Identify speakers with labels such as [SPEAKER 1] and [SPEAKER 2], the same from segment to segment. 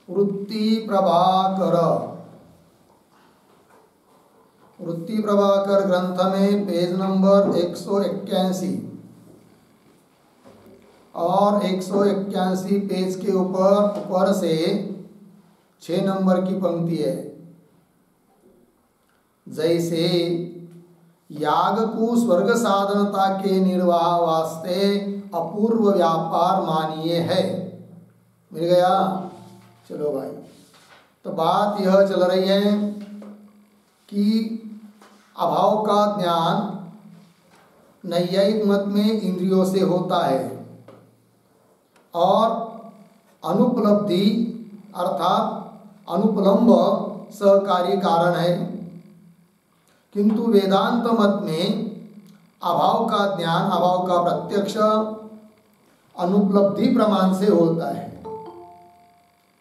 [SPEAKER 1] वृत्ति प्रभाकर, वृत्ति प्रभाकर ग्रंथ में पेज नंबर 181 और 181 पेज के ऊपर से 6 नंबर की पंक्ति है। जैसे याग को स्वर्ग साधनता के निर्वाह वास्ते अपूर्व व्यापार मानिए है। मिल गया? चलो भाई, तो बात यह चल रही है कि अभाव का ज्ञान नैयायिक मत में इंद्रियों से होता है और अनुपलब्धि अर्थात अनुपलम्ब सहकारी कारण है, किंतु वेदांत मत में अभाव का ज्ञान, अभाव का प्रत्यक्ष अनुपलब्धि प्रमाण से होता है,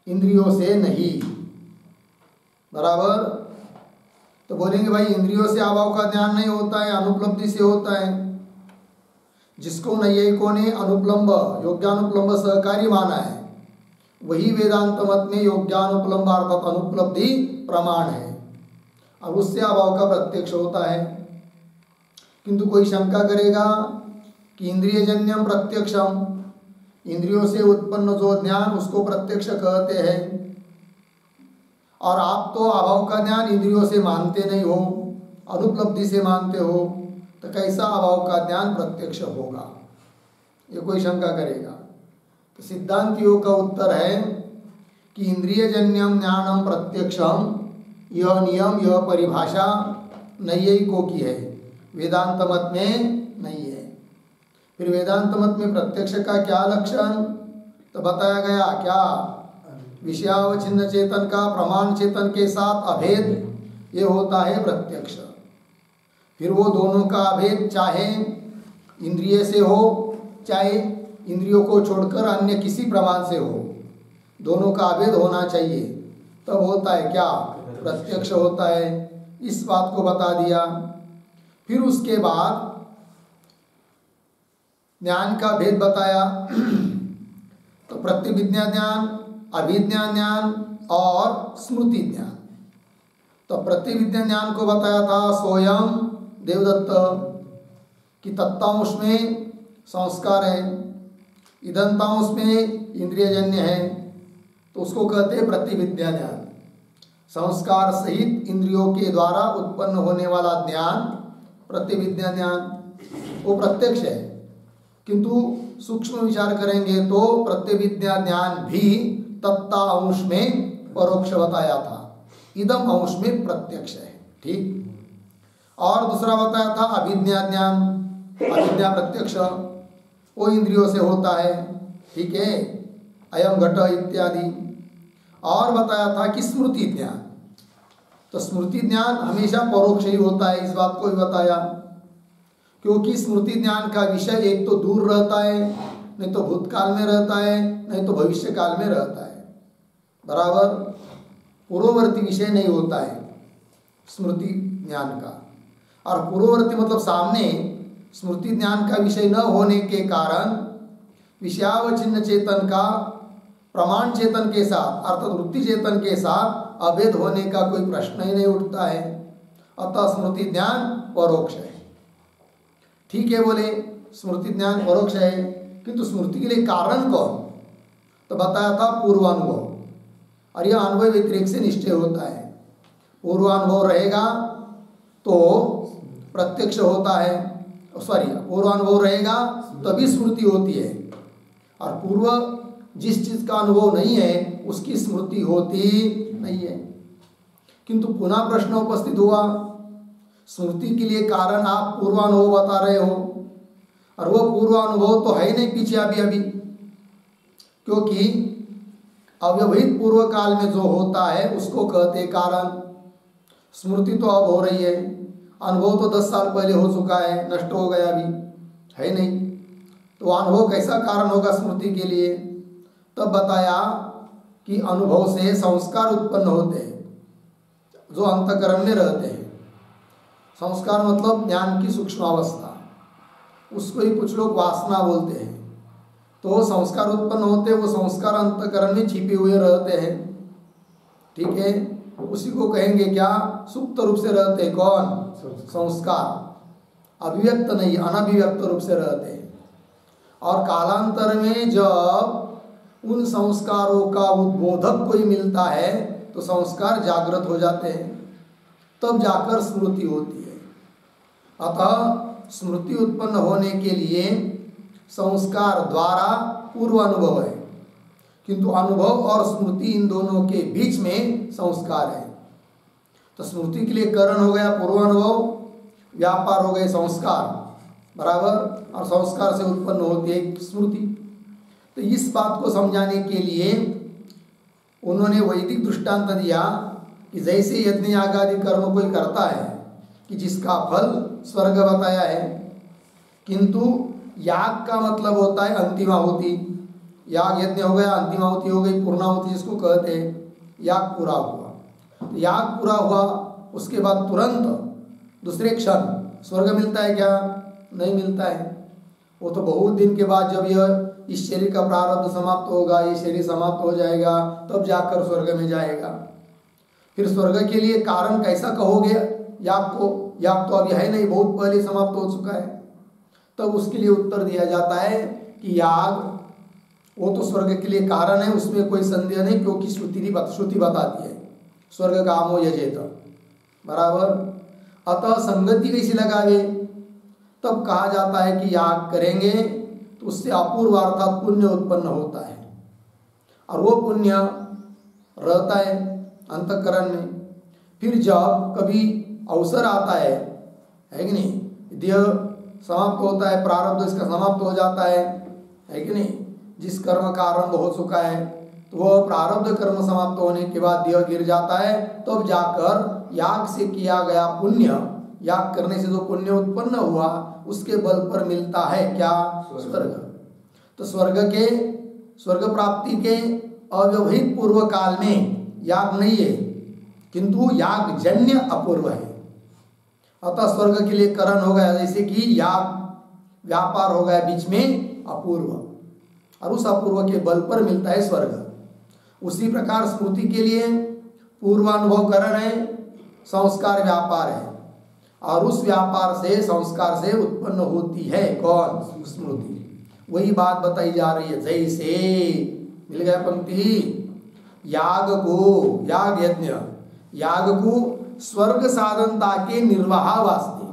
[SPEAKER 1] इंद्रियों से नहीं। बराबर? तो बोलेंगे भाई इंद्रियों से अभाव का ज्ञान नहीं होता है, अनुपलब्धि से होता है। जिसको नैयायिकों ने अनुपलम्ब, योग्यानुपलम्ब सहकारी माना है, वही वेदांत मत में योग्यानुपलम्ब अर्थात अनुपलब्धि प्रमाण है और उससे अभाव का प्रत्यक्ष होता है। किंतु कोई शंका करेगा कि इंद्रियजन्यम प्रत्यक्षम, इंद्रियों से उत्पन्न जो ज्ञान उसको प्रत्यक्ष कहते हैं और आप तो अभाव का ज्ञान इंद्रियों से मानते नहीं हो, अनुपलब्धि से मानते हो, तो कैसा अभाव का ज्ञान प्रत्यक्ष होगा? ये कोई शंका करेगा। तो सिद्धांतियों का उत्तर है कि इंद्रियजन्यम ज्ञानम प्रत्यक्षम, यह नियम, यह परिभाषा नैयायिकों की है, वेदांत मत में नहीं है। फिर वेदांत मत में प्रत्यक्ष का क्या लक्षण? तो बताया गया क्या? विषयावच्छिन्न चेतन का प्रमाण चेतन के साथ अभेद, ये होता है प्रत्यक्ष। फिर वो दोनों का अभेद चाहे इंद्रिय से हो चाहे इंद्रियों को छोड़कर अन्य किसी प्रमाण से हो, दोनों का अभेद होना चाहिए, तब होता है क्या? प्रत्यक्ष होता है। इस बात को बता दिया। फिर उसके बाद ज्ञान का भेद बताया। तो प्रतिविज्ञा ज्ञान, अभिज्ञा ज्ञान और स्मृति ज्ञान। तो प्रतिविज्ञा ज्ञान को बताया था स्वयं देवदत्त कि तत्तांश में संस्कार है, इदंतांश में इंद्रियजन्य है, तो उसको कहते हैं प्रतिविज्ञा ज्ञान। संस्कार सहित इंद्रियों के द्वारा उत्पन्न होने वाला ज्ञान प्रतिविज्ञा ज्ञान, वो प्रत्यक्ष है। किंतु सूक्ष्म विचार करेंगे तो प्रतिविज्ञा ज्ञान भी तत्ता अंश में परोक्ष बताया था, इदम अंश में प्रत्यक्ष है। ठीक। और दूसरा बताया था अभिज्ञा ज्ञान, अभिज्ञा प्रत्यक्ष, वो इंद्रियों से होता है। ठीक है, अयम घट इत्यादि। और बताया था कि स्मृति ज्ञान, तो स्मृति ज्ञान हमेशा परोक्ष ही होता है, इस बात को भी बताया, क्योंकि स्मृति ज्ञान का विषय एक तो दूर रहता है, नहीं तो भूतकाल में रहता है, नहीं तो भविष्य काल में रहता है। बराबर? पूर्ववर्ती विषय नहीं होता है स्मृति ज्ञान का। और पूर्ववर्ती मतलब सामने स्मृति ज्ञान का विषय न होने के कारण विषयावच्छिन्न चेतन का प्रमाण चेतन के साथ अर्थात वृत्ति चेतन के साथ अभेद होने का कोई प्रश्न ही नहीं उठता है। अतः स्मृति ज्ञान परोक्ष है। ठीक है, बोले स्मृति ज्ञान परोक्ष है, किंतु स्मृति के लिए कारण कौन? तो बताया था पूर्वानुभव, और यह अनुभव व्यतिरेक से निश्चय होता है। पूर्वानुभव रहेगा तो प्रत्यक्ष होता है, पूर्वानुभव रहेगा तभी स्मृति होती है, और पूर्व जिस चीज का अनुभव नहीं है उसकी स्मृति होती नहीं है। किंतु पुनः प्रश्न उपस्थित हुआ, स्मृति के लिए कारण आप पूर्वानुभव बता रहे हो, और वो पूर्वानुभव तो है नहीं पीछे अभी, क्योंकि अव्यवहित पूर्व काल में जो होता है उसको कहते कारण। स्मृति तो अब हो रही है, अनुभव तो 10 साल पहले हो चुका है, नष्ट हो गया, अभी है नहीं, तो अनुभव कैसा कारण होगा स्मृति के लिए? तब बताया कि अनुभव से संस्कार उत्पन्न होते हैं जो अंतःकरण में रहते हैं। संस्कार मतलब ज्ञान की सूक्ष्म अवस्था, उसको ही कुछ लोग वासना बोलते हैं। तो संस्कार उत्पन्न होते हैं, वो संस्कार अंतःकरण में छिपे हुए रहते हैं, ठीक है, उसी को कहेंगे क्या, सुप्त रूप से रहते कौन, संस्कार, अभिव्यक्त नहीं अनभिव्यक्त रूप से रहते हैं। और कालांतर में जब उन संस्कारों का उद्बोधक कोई मिलता है तो संस्कार जागृत हो जाते हैं, तब जाकर स्मृति होती है। अतः स्मृति उत्पन्न होने के लिए संस्कार द्वारा पूर्व अनुभव है, किंतु अनुभव और स्मृति इन दोनों के बीच में संस्कार है। तो स्मृति के लिए करण हो गया पूर्वानुभव, व्यापार हो गए संस्कार, बराबर, और संस्कार से उत्पन्न होती है स्मृति। तो इस बात को समझाने के लिए उन्होंने वैदिक दृष्टांत दिया कि जैसे यज्ञ याग आदि कर्म कोई करता है कि जिसका फल स्वर्ग बताया है, किंतु याग का मतलब होता है अंतिमाहुति। याग यज्ञ हो गया, अंतिमाहुति हो गई, पूर्णाहुति जिसको कहते हैं, याग पूरा हुआ। तो याग पूरा हुआ, उसके बाद तुरंत दूसरे क्षण स्वर्ग मिलता है क्या, नहीं मिलता है। वो तो बहुत दिन के बाद जब यह इस शरीर का प्रारब्ध समाप्त होगा, ये शरीर समाप्त हो जाएगा, तब जाकर स्वर्ग में जाएगा। फिर स्वर्ग के लिए कारण कैसा कहोगे याग को, याग तो अभी है नहीं, बहुत पहले समाप्त हो चुका है। तब उसके लिए उत्तर दिया जाता है कि याग वो तो स्वर्ग के लिए कारण है, उसमें कोई संदेह नहीं, क्योंकि श्रुति बताती है स्वर्ग कामो यजेत, बराबर। अतः संगति कैसी लगावे, तब कहा जाता है कि याग करेंगे तो उससे अपूर्व अर्थात पुण्य उत्पन्न होता है, और वो पुण्य रहता है अंतःकरण में। फिर जब कभी अवसर आता है कि नहीं, देह समाप्त होता है, प्रारब्ध इसका समाप्त हो जाता है कि नहीं, जिस कर्म का आरंभ हो चुका है तो वह प्रारब्ध कर्म समाप्त होने के बाद देह गिर जाता है, तब जाकर याग से किया गया पुण्य, याग करने से जो पुण्य उत्पन्न हुआ उसके बल पर मिलता है क्या, स्वर्ग। तो स्वर्ग प्राप्ति के अव्यवहित पूर्व काल में याग नहीं है, किंतु याग जन्य अपूर्व है। अतः स्वर्ग के लिए करण हो गया, जैसे कि याग व्यापार हो गया बीच में अपूर्व, और उस अपूर्व के बल पर मिलता है स्वर्ग। उसी प्रकार स्मृति के लिए पूर्वानुभव करण है, संस्कार व्यापार है, और उस व्यापार से संस्कार से उत्पन्न होती है कौन, स्मृति। वही बात बताई जा रही है। जैसे मिल गया पंक्ति, याग यज्ञ याग को स्वर्ग साधनता के निर्वाह वास्ते,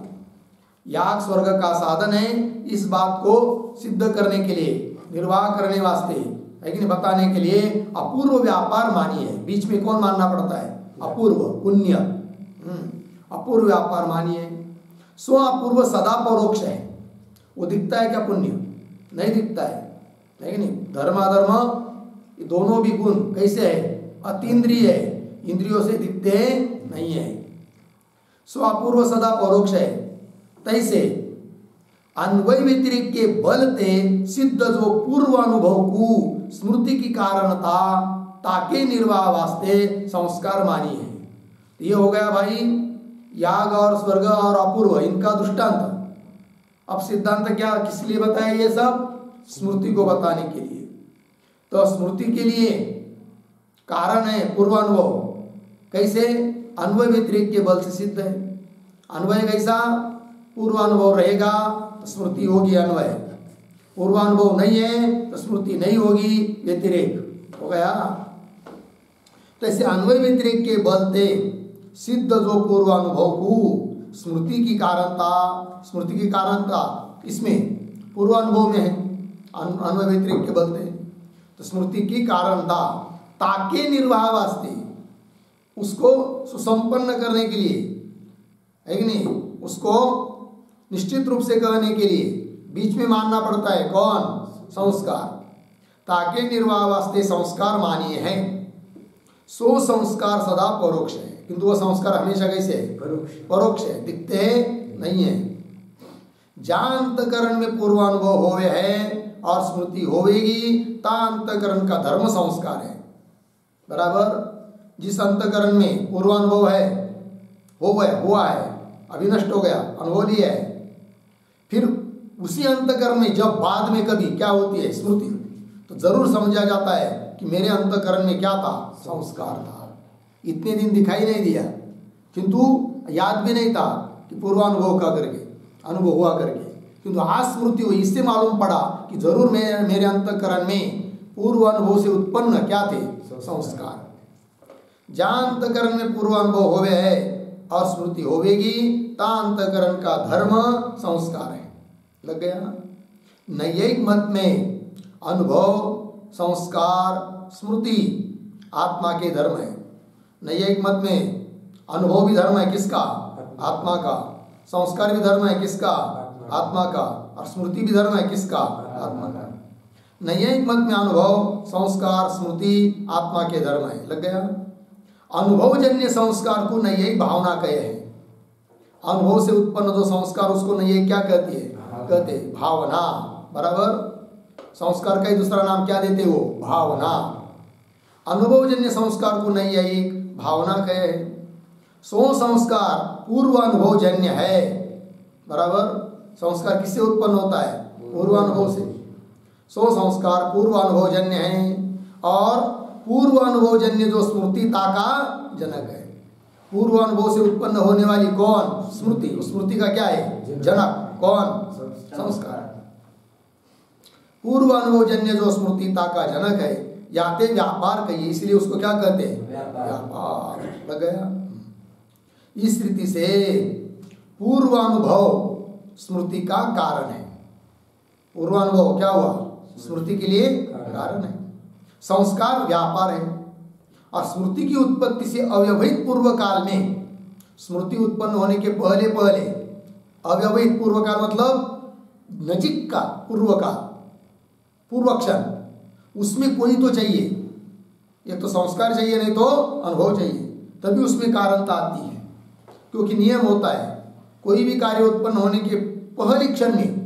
[SPEAKER 1] याग स्वर्ग का साधन है, इस बात को सिद्ध करने के लिए, निर्वाह करने वास्ते है कि नहीं, बताने के लिए अपूर्व व्यापार मानिए। बीच में कौन मानना पड़ता है, अपूर्व पुण्य, अपूर्व व्यापार मानिए। स्व अपूर्व सदा परोक्ष है, वो दिखता है क्या, पुण्य नहीं दिखता है कि नहीं। धर्म अधर्म दोनों भी गुण कैसे है, अतीन्द्रिय है, इंद्रियों से दिखते नहीं है। स्व अपूर्व सदा परोक्ष है। तैसे अन्वय व्यतिरिक्त के बल ते सिद्ध जो पूर्व अनुभव को स्मृति की कारणता ताके निर्वाह वास्ते संस्कार मानी है। ये हो गया भाई याग और स्वर्ग और अपूर्व, इनका दृष्टांत। अब सिद्धांत क्या किस लिए बताया, ये सब स्मृति को बताने के लिए। तो स्मृति के लिए कारण है पूर्वानुभव, कैसे, अन्वय व्यतिरिक्त के बल से सिद्ध है। अन्वय कैसा, पूर्वानुभव रहेगा तो स्मृति होगी अन्वय, पूर्वानुभव नहीं है तो स्मृति नहीं होगी, व्यतिरेक हो गया। तो ऐसे अन्वय व्यतिरेक के बल से सिद्ध जो पूर्वानुभव को स्मृति की कारणता इसमें पूर्वानुभव में है, अन्वय व्यतिरेक के बल से, तो स्मृति की कारणता ताके निर्वाह वास्ते, उसको सुसंपन्न करने के लिए है कि नहीं, उसको निश्चित रूप से कहने के लिए बीच में मानना पड़ता है कौन, संस्कार। ताके निर्वाह वास्ते संस्कार मानिए हैं। सो संस्कार सदा परोक्ष है, किंतु वह संस्कार हमेशा कैसे है, परोक्ष है, दिखते नहीं है। जहाँ अंतकरण में पूर्वानुभव होवे है और स्मृति होवेगी, ता अंतकरण का धर्म संस्कार है, बराबर। जिस अंतकरण में पूर्वानुभव है, हुआ है, अभी नष्ट हो गया, अनुभव लिया है, फिर उसी अंतकरण में जब बाद में कभी क्या होती है, स्मृति, तो जरूर समझा जाता है कि मेरे अंतकरण में क्या था, संस्कार था। इतने दिन दिखाई नहीं दिया, किंतु याद भी नहीं था कि पूर्वानुभव का करके अनुभव हुआ करके, किंतु आज स्मृति हुई, इससे मालूम पड़ा कि जरूर मेरे अंतःकरण में पूर्व अनुभव से उत्पन्न क्या थे, संस्कार। जहाँ अंतःकरण में पूर्व अनुभव होवे है और स्मृति होवेगी, ता अंतःकरण का धर्म संस्कार है। लग गया। नैयिक मत में अनुभव, संस्कार, स्मृति आत्मा के धर्म है। नैयिक मत में अनुभव भी धर्म है किसका, आत्मा का। संस्कार भी धर्म है किसका, आत्मा का। और स्मृति भी धर्म है किसका, आत्मा का। नैयिक मत में अनुभव, संस्कार, स्मृति आत्मा के धर्म है। लग गया। अनुभवजन्य संस्कार को नैयिक भावना कहे हैं। अनुभव से उत्पन्न जो संस्कार उसको नैयिक क्या कहती है, कहते भावना। बराबर। संस्कार का ही दूसरा नाम क्या देते वो, भावना। अनुभवजन्य संस्कार को नैयिक भावना कहे हैं। सो संस्कार पूर्व अनुभवजन्य है। बराबर। संस्कार किससे उत्पन्न होता है, पूर्व अनुभव से। सो संस्कार पूर्व अनुभवजन्य है और पूर्व अनुभवजन्य जो स्मृतिता का जनक है। पूर्व अनुभव से उत्पन्न होने वाली कौन, स्मृति। उस स्मृति का क्या है, जनक कौन, संस्कार। पूर्व अनुभवजन्य जो स्मृतिता का जनक है, याते व्यापार कहिए, इसलिए उसको क्या कहते हैं, व्यापार। लग गया। इस रीति से पूर्व अनुभव स्मृति का कारण है। पूर्व अनुभव क्या हुआ, स्मृति के लिए कारण है। संस्कार व्यापार है। और स्मृति की उत्पत्ति से अव्यवहित पूर्व काल में, स्मृति उत्पन्न होने के पहले पहले, अव्यवहित पूर्व काल मतलब नजीक का पूर्व काल, पूर्व क्षण, उसमें कोई तो चाहिए। एक तो संस्कार चाहिए, नहीं तो अनुभव चाहिए, तभी उसमें कारणता आती है। क्योंकि नियम होता है, कोई भी कार्य उत्पन्न होने के पहले क्षण में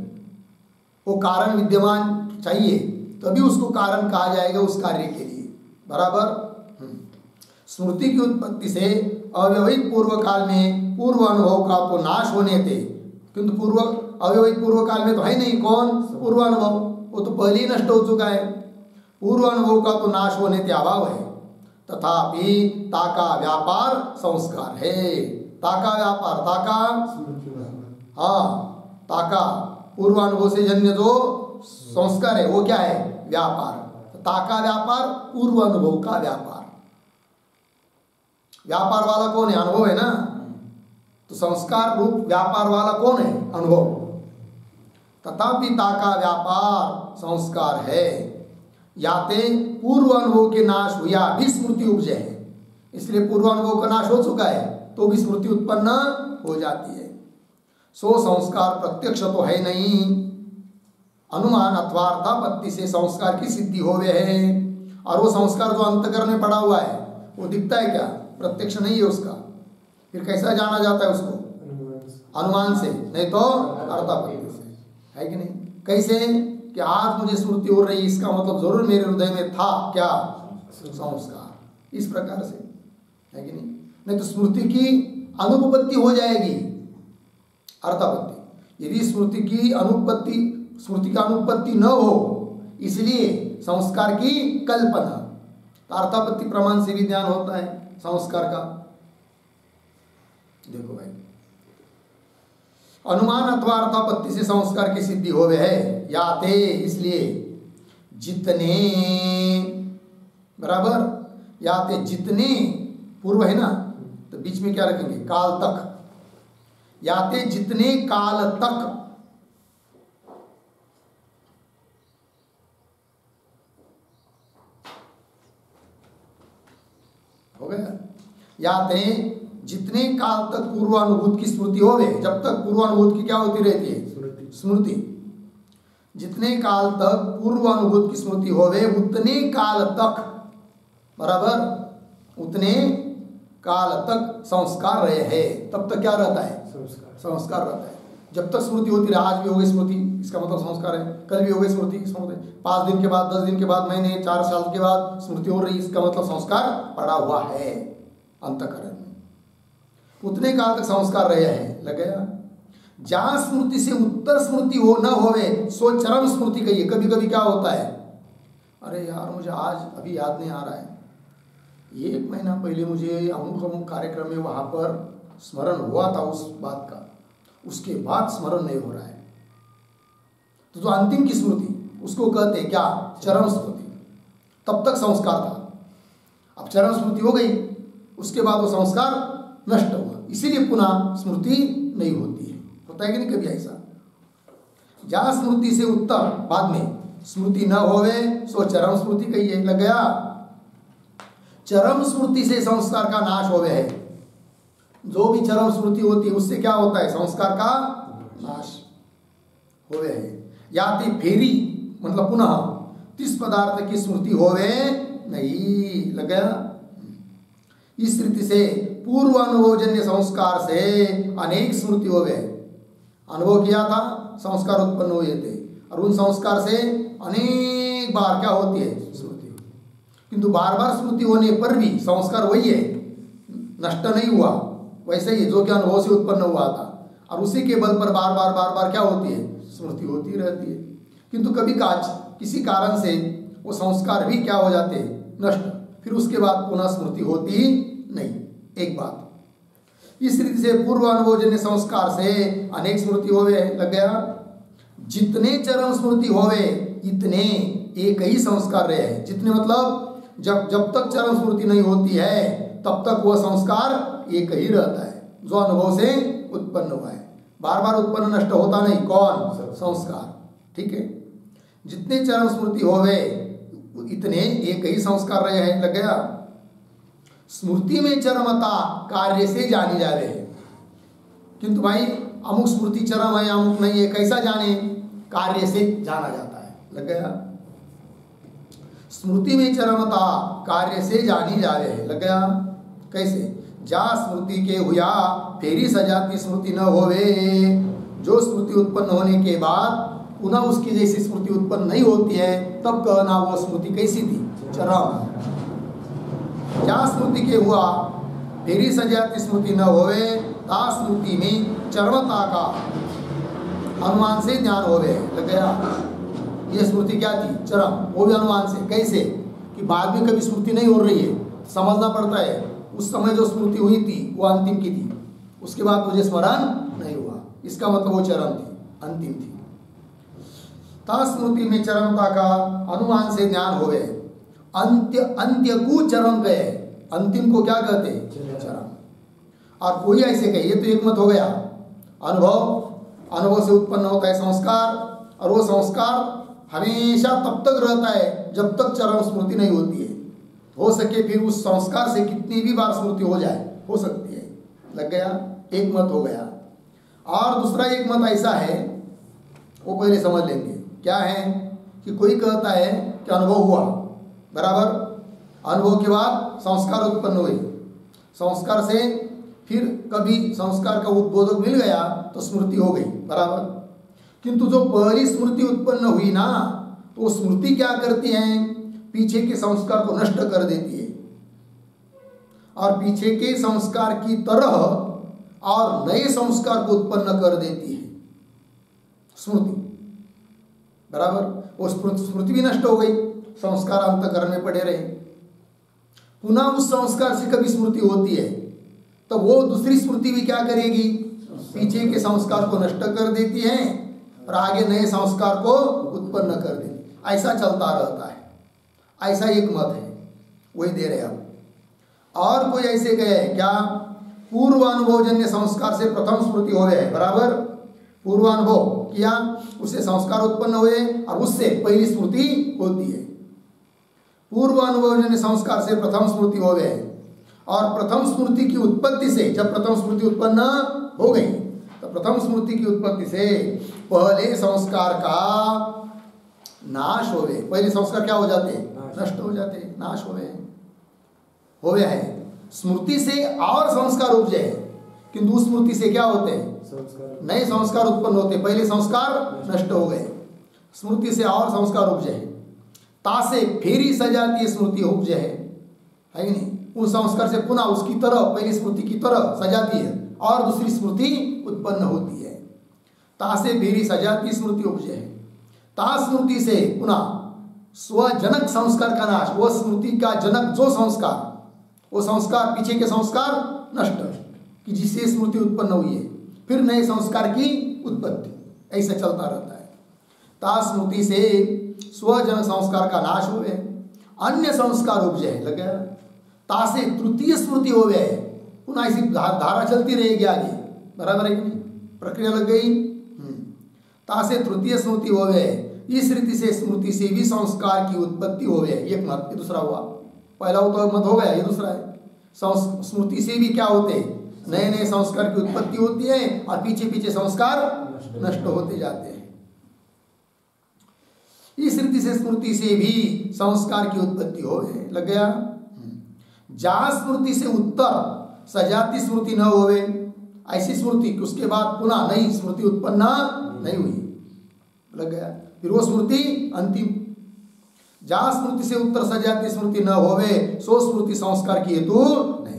[SPEAKER 1] वो कारण विद्यमान चाहिए, तभी उसको कारण कहा जाएगा उस कार्य के लिए। बराबर। स्मृति की उत्पत्ति से अव्यवहित पूर्व काल में पूर्व अनुभव का तो नाश होने थे, किंतु पूर्व अव्यवहित पूर्व काल में तो है नहीं कौन, पूर्व अनुभव। वो तो पहले ही नष्ट हो चुका है। पूर्व अनुभव का तो नाश होने के अभाव है। तथापि ताका व्यापार संस्कार है। ताका व्यापार, ताका हाँ, ताका पूर्व अनुभव से जन्य जो संस्कार है वो क्या है, व्यापार। ताका व्यापार पूर्व अनुभव का व्यापार। व्यापार वाला कौन है, अनुभव है ना। तो संस्कार रूप व्यापार वाला कौन है, अनुभव। तथापि ताका व्यापार संस्कार है। याते पूर्व अनुभव के नाश हुआ भी स्मृति उपजे है। इसलिए पूर्व अनुभव का नाश हो चुका है तो भी स्मृति उत्पन्न हो जाती है। सो संस्कार प्रत्यक्ष तो है नहीं, अनुमान अथवा अर्थापत्ति से संस्कार की सिद्धि होवे है। और वो संस्कार जो अंतःकरण में पड़ा हुआ है वो दिखता है क्या, प्रत्यक्ष नहीं है उसका। फिर कैसा जाना जाता है उसको, अनुमान से, नहीं तो अर्थापत्ति से, है कि नहीं। कैसे कि आज मुझे स्मृति हो रही, इसका मतलब जरूर मेरे हृदय में था क्या, संस्कार। इस प्रकार से, है कि नहीं। नहीं तो स्मृति की अनुपपत्ति हो जाएगी, अर्थापत्ति। यदि स्मृति की अनुपत्ति, स्मृति का अनुपत्ति न हो, इसलिए संस्कार की कल्पना, तो अर्थापत्ति प्रमाण से भी ज्ञान होता है संस्कार का। देखो भाई, अनुमान अथवा अर्थापत्ति से संस्कार की सिद्धि होवे है। याते, इसलिए जितने, बराबर, याते जितने पूर्व है ना, तो बीच में क्या रखेंगे, काल तक। याते जितने काल तक, हो गया। याते जितने काल तक पूर्वानुभूत की स्मृति होवे, जब तक पूर्वानुभूत की क्या होती रहती है, स्मृति। जितने काल तक पूर्वानुभूत की स्मृति होवे, उतने काल तक, बराबर, उतने काल तक संस्कार रहे है। तब तक क्या रहता है, संस्कार रहता है। जब तक स्मृति होती रहे, आज भी हो गई स्मृति, इसका मतलब संस्कार है। कल भी हो गई स्मृति, स्मृति 5 दिन के बाद, 10 दिन के बाद, महीने, 4 साल के बाद स्मृति हो रही, इसका मतलब संस्कार पड़ा हुआ है अंतःकरण में। उतने काल तक संस्कार रहे हैं। लग गया। जहां स्मृति से उत्तर स्मृति हो न होवे, सो चरम स्मृति कहिए। कभी कभी क्या होता है, अरे यार मुझे आज अभी याद नहीं आ रहा है, ये 1 महीना पहले मुझे अमुक अमुक कार्यक्रम में वहाँ पर स्मरण हुआ था उस बात का, उसके बाद स्मरण नहीं हो रहा है। तो जो अंतिम की स्मृति उसको कहते हैं क्या? चरम स्मृति। तब तक संस्कार था, अब चरम स्मृति हो गई, उसके बाद वो संस्कार नष्ट हुआ, इसीलिए पुनः स्मृति नहीं होती है। होता है कि नहीं कभी ऐसा? जहाँ स्मृति से उत्तर बाद में स्मृति न होवे सो चरम स्मृति कहिए, लग गया। चरम स्मृति से संस्कार का नाश होवे है। जो भी चरम स्मृति होती है उससे क्या होता है? संस्कार का नाश होवे है। याति फेरी मतलब पुनः तिस पदार्थ की स्मृति होवे नहीं, लग गया। इस रीति से पूर्व अनुभवजन्य संस्कार से अनेक स्मृति होवे। अनुभव किया था, संस्कार उत्पन्न हुए थे, और उन संस्कार से अनेक बार क्या होती है? स्मृति। किंतु बार बार स्मृति होने पर भी संस्कार वही है, नष्ट नहीं हुआ, वैसे ही जो कि अनुभव से उत्पन्न हुआ था, और उसी के बल पर बार बार क्या होती है? स्मृति होती रहती है। किंतु कभी किसी कारण से वो संस्कार भी क्या हो जाते हैं? नष्ट, फिर उसके बाद पुनः स्मृति होती नहीं। एक बात, इस रीति से पूर्व अनुभवजन्य संस्कार से अनेक स्मृति होवे, लग गया। जितने चरम स्मृति होवे इतने एक ही संस्कार रहे हैं। जितने मतलब जब तक चरम स्मृति नहीं होती है तब तक वह संस्कार एक ही रहता है, जो अनुभव से उत्पन्न हुआ है। बार बार उत्पन्न नष्ट होता नहीं, कौन? संस्कार। ठीक है, जितने चरम स्मृति होवे इतने एक ही संस्कार रहे हैं, लग गया। स्मृति में चरमता कार्य से जानी जा रहे हैं। किंतु भाई अमुक स्मृति चरम है, अमुक नहीं है, कैसा जाने? कार्य से जाना जाता है, लग गया। स्मृति में चरमता कार्य से जानी जा रहे हैं, लग गया। कैसे? जा स्मृति के हुआ फेरी सजाती स्मृति न होवे। जो स्मृति उत्पन्न होने के बाद पुनः उसकी जैसी स्मृति उत्पन्न नहीं होती है, तब कहना वो स्मृति कैसी थी? चरम। जहाँ स्मृति के हुआ फेरी सजाती स्मृति न होवे, ता स्मृति में चरमता का अनुमान से ज्ञान होवे, लग गया। ये स्मृति क्या थी? चरम। वो भी अनुमान से। कैसे? कि बाद में कभी स्मृति नहीं हो रही है, समझना पड़ता है उस समय जो स्मृति हुई थी वो अंतिम की थी, उसके बाद मुझे स्मरण नहीं हुआ, इसका मतलब वो चरम थी, अंतिम थी। ता स्मृति में चरमता का अनुमान से ज्ञान होवे। अंत्य को चरम गए, अंतिम को क्या कहते? चरम। और कोई ऐसे कहे, ये तो एक मत हो गया। अनुभव से उत्पन्न होता है संस्कार, और वो संस्कार हमेशा तब तक रहता है जब तक चरम स्मृति नहीं होती है। हो सके फिर उस संस्कार से कितनी भी बार स्मृति हो जाए, हो सकती है, लग गया। एक मत हो गया। और दूसरा एक मत ऐसा है, वो पहले समझ लेंगे। क्या है? कि कोई कहता है कि अनुभव हुआ, बराबर, अनुभव के बाद संस्कार उत्पन्न हुए, संस्कार से फिर कभी संस्कार का उद्बोधक मिल गया तो स्मृति हो गई, बराबर। किंतु जो पहली स्मृति उत्पन्न हुई ना, तो वो स्मृति क्या करती है? पीछे के संस्कार को नष्ट कर देती है, और पीछे के संस्कार की तरह और नए संस्कार को उत्पन्न कर देती है स्मृति, बराबर। वो स्मृति भी नष्ट हो गई, संस्कार अंतःकरण में पड़े रहे। पुनः उस संस्कार से कभी स्मृति होती है तो वो दूसरी स्मृति भी क्या करेगी? पीछे के संस्कार को नष्ट कर देती है और आगे नए संस्कार को उत्पन्न कर देती। ऐसा चलता रहता है, ऐसा एक मत है, वही दे रहे अब। और कोई ऐसे गए क्या? पूर्व अनुभवजन्य संस्कार से प्रथम स्मृति हो गए, बराबर। पूर्व अनुभव किया, उससे संस्कार उत्पन्न हुए और उससे पहली स्मृति होती है। पूर्व अनुभवजन्य संस्कार से प्रथम स्मृति हो गए, और प्रथम स्मृति की उत्पत्ति से, जब प्रथम स्मृति उत्पन्न हो गई तो प्रथम स्मृति की उत्पत्ति से पहले संस्कार का नाश हो गए। पहले संस्कार क्या हो जाते? नष्ट हो जाते, नाश हो गए हैं। स्मृति से और संस्कार उपजे, किंतु उस स्मृति से क्या होते हैं? नए संस्कार उत्पन्न होते। पहले संस्कार नष्ट हो गए, स्मृति से और संस्कार उपजे, तासे फेरी सजाती स्मृति उपजे है कि नहीं? उस संस्कार से पुनः उसकी तरह, पहली स्मृति की तरह सजाती है और दूसरी स्मृति उत्पन्न होती है। तासे फेरी सजाती स्मृति उपजे है। ता स्मृति से पुनः स्वजनक संस्कार का नाश, वह स्मृति का जनक जो संस्कार वो संस्कार, पीछे के संस्कार नष्ट, कि जिससे स्मृति उत्पन्न हुई है, फिर नए संस्कार की उत्पत्ति, ऐसा चलता रहता है। ता स्मृति से स्वजन संस्कार का नाश हो गए, अन्य संस्कार उपजे लग गया। ता से तृतीय स्मृति हो गए, पुनः ऐसी धारा चलती रहेगी आगे, बराबर है कि नहीं, प्रक्रिया लग गई। ता से तृतीय स्मृति हो गए, इस रीति से स्मृति से भी संस्कार की उत्पत्ति हो गए। एक मत, ये दूसरा हुआ, पहला हो तो मत हो गया, ये दूसरा है। स्मृति से भी क्या होते, नए नए संस्कार की उत्पत्ति होती है और पीछे पीछे संस्कार नष्ट होते जाते हैं। इस रीति से स्मृति से भी संस्कार की उत्पत्ति हो गए, लग गया। जहां स्मृति से उत्तर सजाती स्मृति न होवे, ऐसी स्मृति उसके बाद पुनः नई स्मृति उत्पन्न नहीं हुई, लग गया। फिर वो स्मृति अंतिम। जहां स्मृति से उत्तर सजाती स्मृति न होवे, सो स्मृति संस्कार की हेतु नहीं।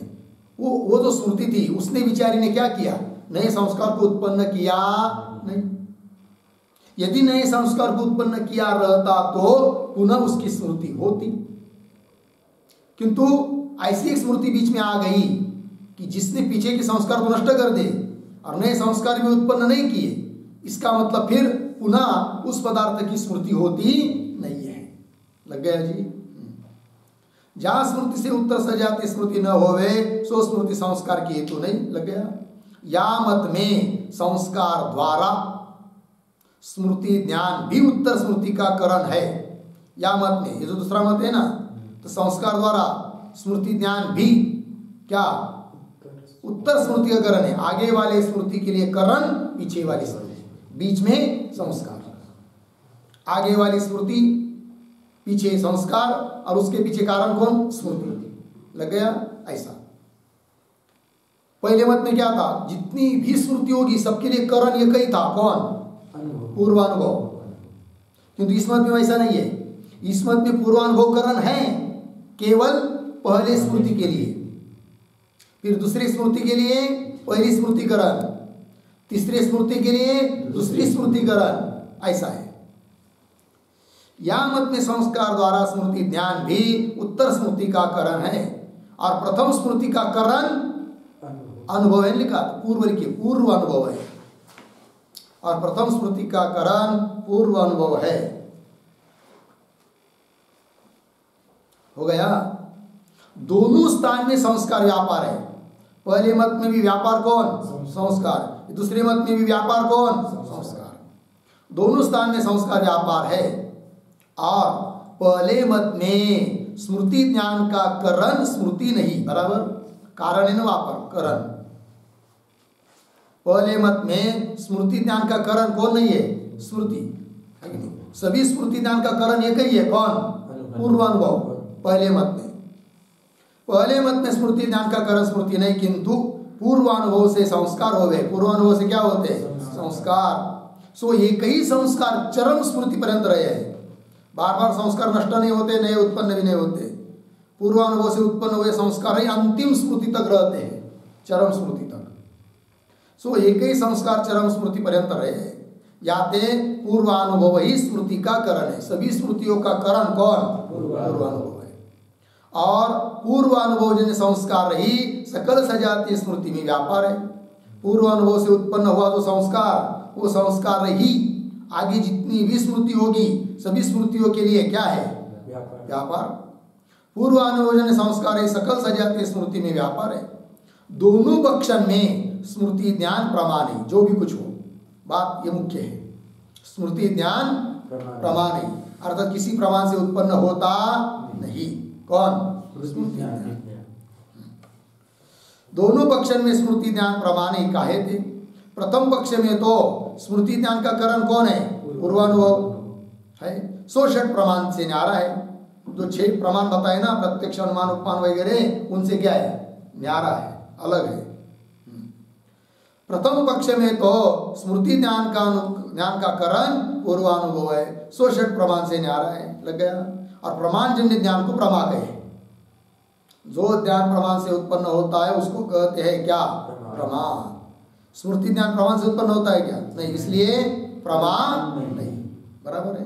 [SPEAKER 1] वो जो स्मृति थी उसने बिचारी ने क्या किया, नए संस्कार को उत्पन्न किया नहीं। यदि नए संस्कार को उत्पन्न किया रहता तो पुनः उसकी स्मृति होती, किंतु ऐसी एक स्मृति बीच में आ गई कि जिसने पीछे के संस्कार को नष्ट कर दे और नए संस्कार भी उत्पन्न नहीं किए, इसका मतलब फिर पुनः उस पदार्थ की स्मृति होती नहीं है, लग गया जी। जहां स्मृति से उत्तर सजाती स्मृति न होवे, सो स्मृति संस्कार की हेतु नहीं, लग गया। या मत में संस्कार द्वारा स्मृति ज्ञान भी उत्तर स्मृति का करण है। या मत में, ये जो दूसरा मत है ना, तो संस्कार द्वारा स्मृति ज्ञान भी क्या, उत्तर स्मृति का करण है। आगे वाले स्मृति के लिए करण, पीछे वाली स्मृति, बीच में संस्कार। आगे वाली स्मृति, पीछे संस्कार, और उसके पीछे कारण कौन, स्मृति, लग गया। ऐसा पहले मत में क्या था, जितनी भी स्मृति होगी सबके लिए करण एक ही था, कौन, पूर्वानुभव। किंतु इस मत में वैसा नहीं है। इस मत में पूर्वानुभव करण है केवल पहले स्मृति के लिए, फिर दूसरी स्मृति के लिए पहली स्मृति करण, तीसरी स्मृति के लिए दूसरी स्मृति करण, ऐसा है। या मत में संस्कार द्वारा स्मृति ज्ञान भी उत्तर स्मृति का करण है, और प्रथम स्मृति का करण अनुभव है, लिखा पूर्व के पूर्व अनुभव है, और प्रथम स्मृति का करण पूर्व अनुभव है। हो गया। दोनों स्थान में संस्कार व्यापार है। पहले मत में भी व्यापार कौन, संस्कार, दूसरे मत में भी व्यापार कौन, संस्कार। दोनों स्थान में संस्कार व्यापार है। और पहले मत में स्मृति ज्ञान का करण स्मृति नहीं, बराबर, कारण है ना व्यापार, करण। पहले मत में स्मृति ज्ञान का करण कौन नहीं है, स्मृति है कि नहीं। सभी स्मृति ज्ञान का करण एक ही है, कौन, पूर्वानुभव। पहले मत में, पहले मत में स्मृति ज्ञान का करण स्मृति नहीं, किंतु पूर्वानुभव से संस्कार हो गए। पूर्वानुभव से क्या होते हैं, संस्कार। सो एक ही संस्कार चरम स्मृति पर्यंत रहे हैं। बार बार संस्कार नष्ट नहीं होते, नए उत्पन्न भी नहीं होते। पूर्वानुभव से उत्पन्न हुए संस्कार ही अंतिम स्मृति तक रहते हैं, चरम स्मृति तक। सो एक ही संस्कार चरम स्मृति पर्यंत रहे हैं। याते पूर्वानुभव ही स्मृति का करण है। सभी स्मृतियों का करण कौन, पूर्वानुभव है। और पूर्वानुभव जन्य संस्कार ही सकल सजातीय स्मृति में व्यापार है। पूर्वानुभव से उत्पन्न हुआ जो संस्कार, वो संस्कार ही आगे जितनी भी स्मृति होगी सभी स्मृतियों के लिए क्या है, व्यापार। पूर्वानुभव जन्य संस्कार ही सकल सजातीय स्मृति में व्यापार है। दोनों पक्ष में स्मृति ज्ञान प्रमाण है, जो भी कुछ हो, बात ये मुख्य है। स्मृति ज्ञान प्रमाण है, अर्थात किसी प्रमाण से उत्पन्न होता नहीं, कौन, स्मृति ज्ञान। दोनों पक्ष में स्मृति ज्ञान प्रमाण ही काहे थे। प्रथम पक्ष में तो स्मृति ज्ञान का करण कौन है, पूर्वानुभव है। सो षट प्रमाण से न्यारा है। जो 6 प्रमाण बताए ना, प्रत्यक्ष, अनुमान, उपमान वगैरह, उनसे क्या है, न्यारा है, अलग है। प्रथम पक्ष में तो स्मृति ज्ञान का करण पूर्वानुभव है, सो षट प्रमाण से न्यारा है, लग गया। और प्रमाण जन्य ज्ञान को प्रमा कहे। जो ज्ञान प्रमाण से उत्पन्न होता है उसको कहते हैं क्या, प्रमाण। स्मृति ज्ञान प्रमाण से उत्पन्न होता है क्या, नहीं, इसलिए प्रमाण नहीं, बराबर है।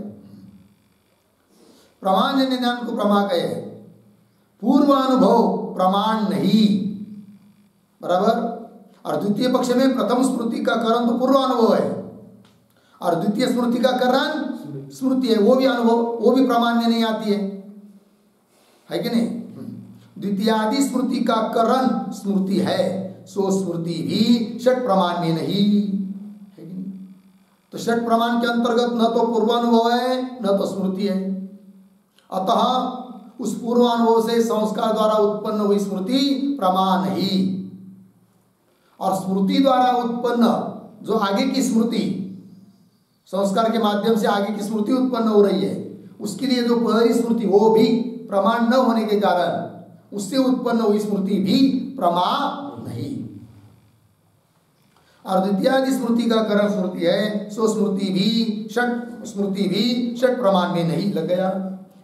[SPEAKER 1] प्रमाण जन्य ज्ञान को प्रमा कहे। पूर्वानुभव प्रमाण नहीं, बराबर। और द्वितीय पक्ष में प्रथम स्मृति का करण तो पूर्वानुभव है और द्वितीय स्मृति का करण स्मृति है, वो भी अनुभव, वो भी प्रमाण में नहीं आती है कि नहीं। द्वितीयादि स्मृति का करण स्मृति है, सो स्मृति भी षट प्रमाण में नहीं है कि नहीं। तो षट प्रमाण के अंतर्गत न तो पूर्वानुभव है न तो स्मृति है, अतः उस पूर्वानुभव से संस्कार द्वारा उत्पन्न हुई स्मृति प्रमाण ही, और स्मृति द्वारा उत्पन्न जो आगे की स्मृति, संस्कार के माध्यम से आगे की स्मृति उत्पन्न हो रही है, उसके लिए जो पहली स्मृति वो भी प्रमाण न होने के कारण उससे उत्पन्न हुई स्मृति भी प्रमाण नहीं। और द्वितीयादि स्मृति का करण स्मृति है, सो स्मृति भी षट प्रमाण में नहीं लग गया।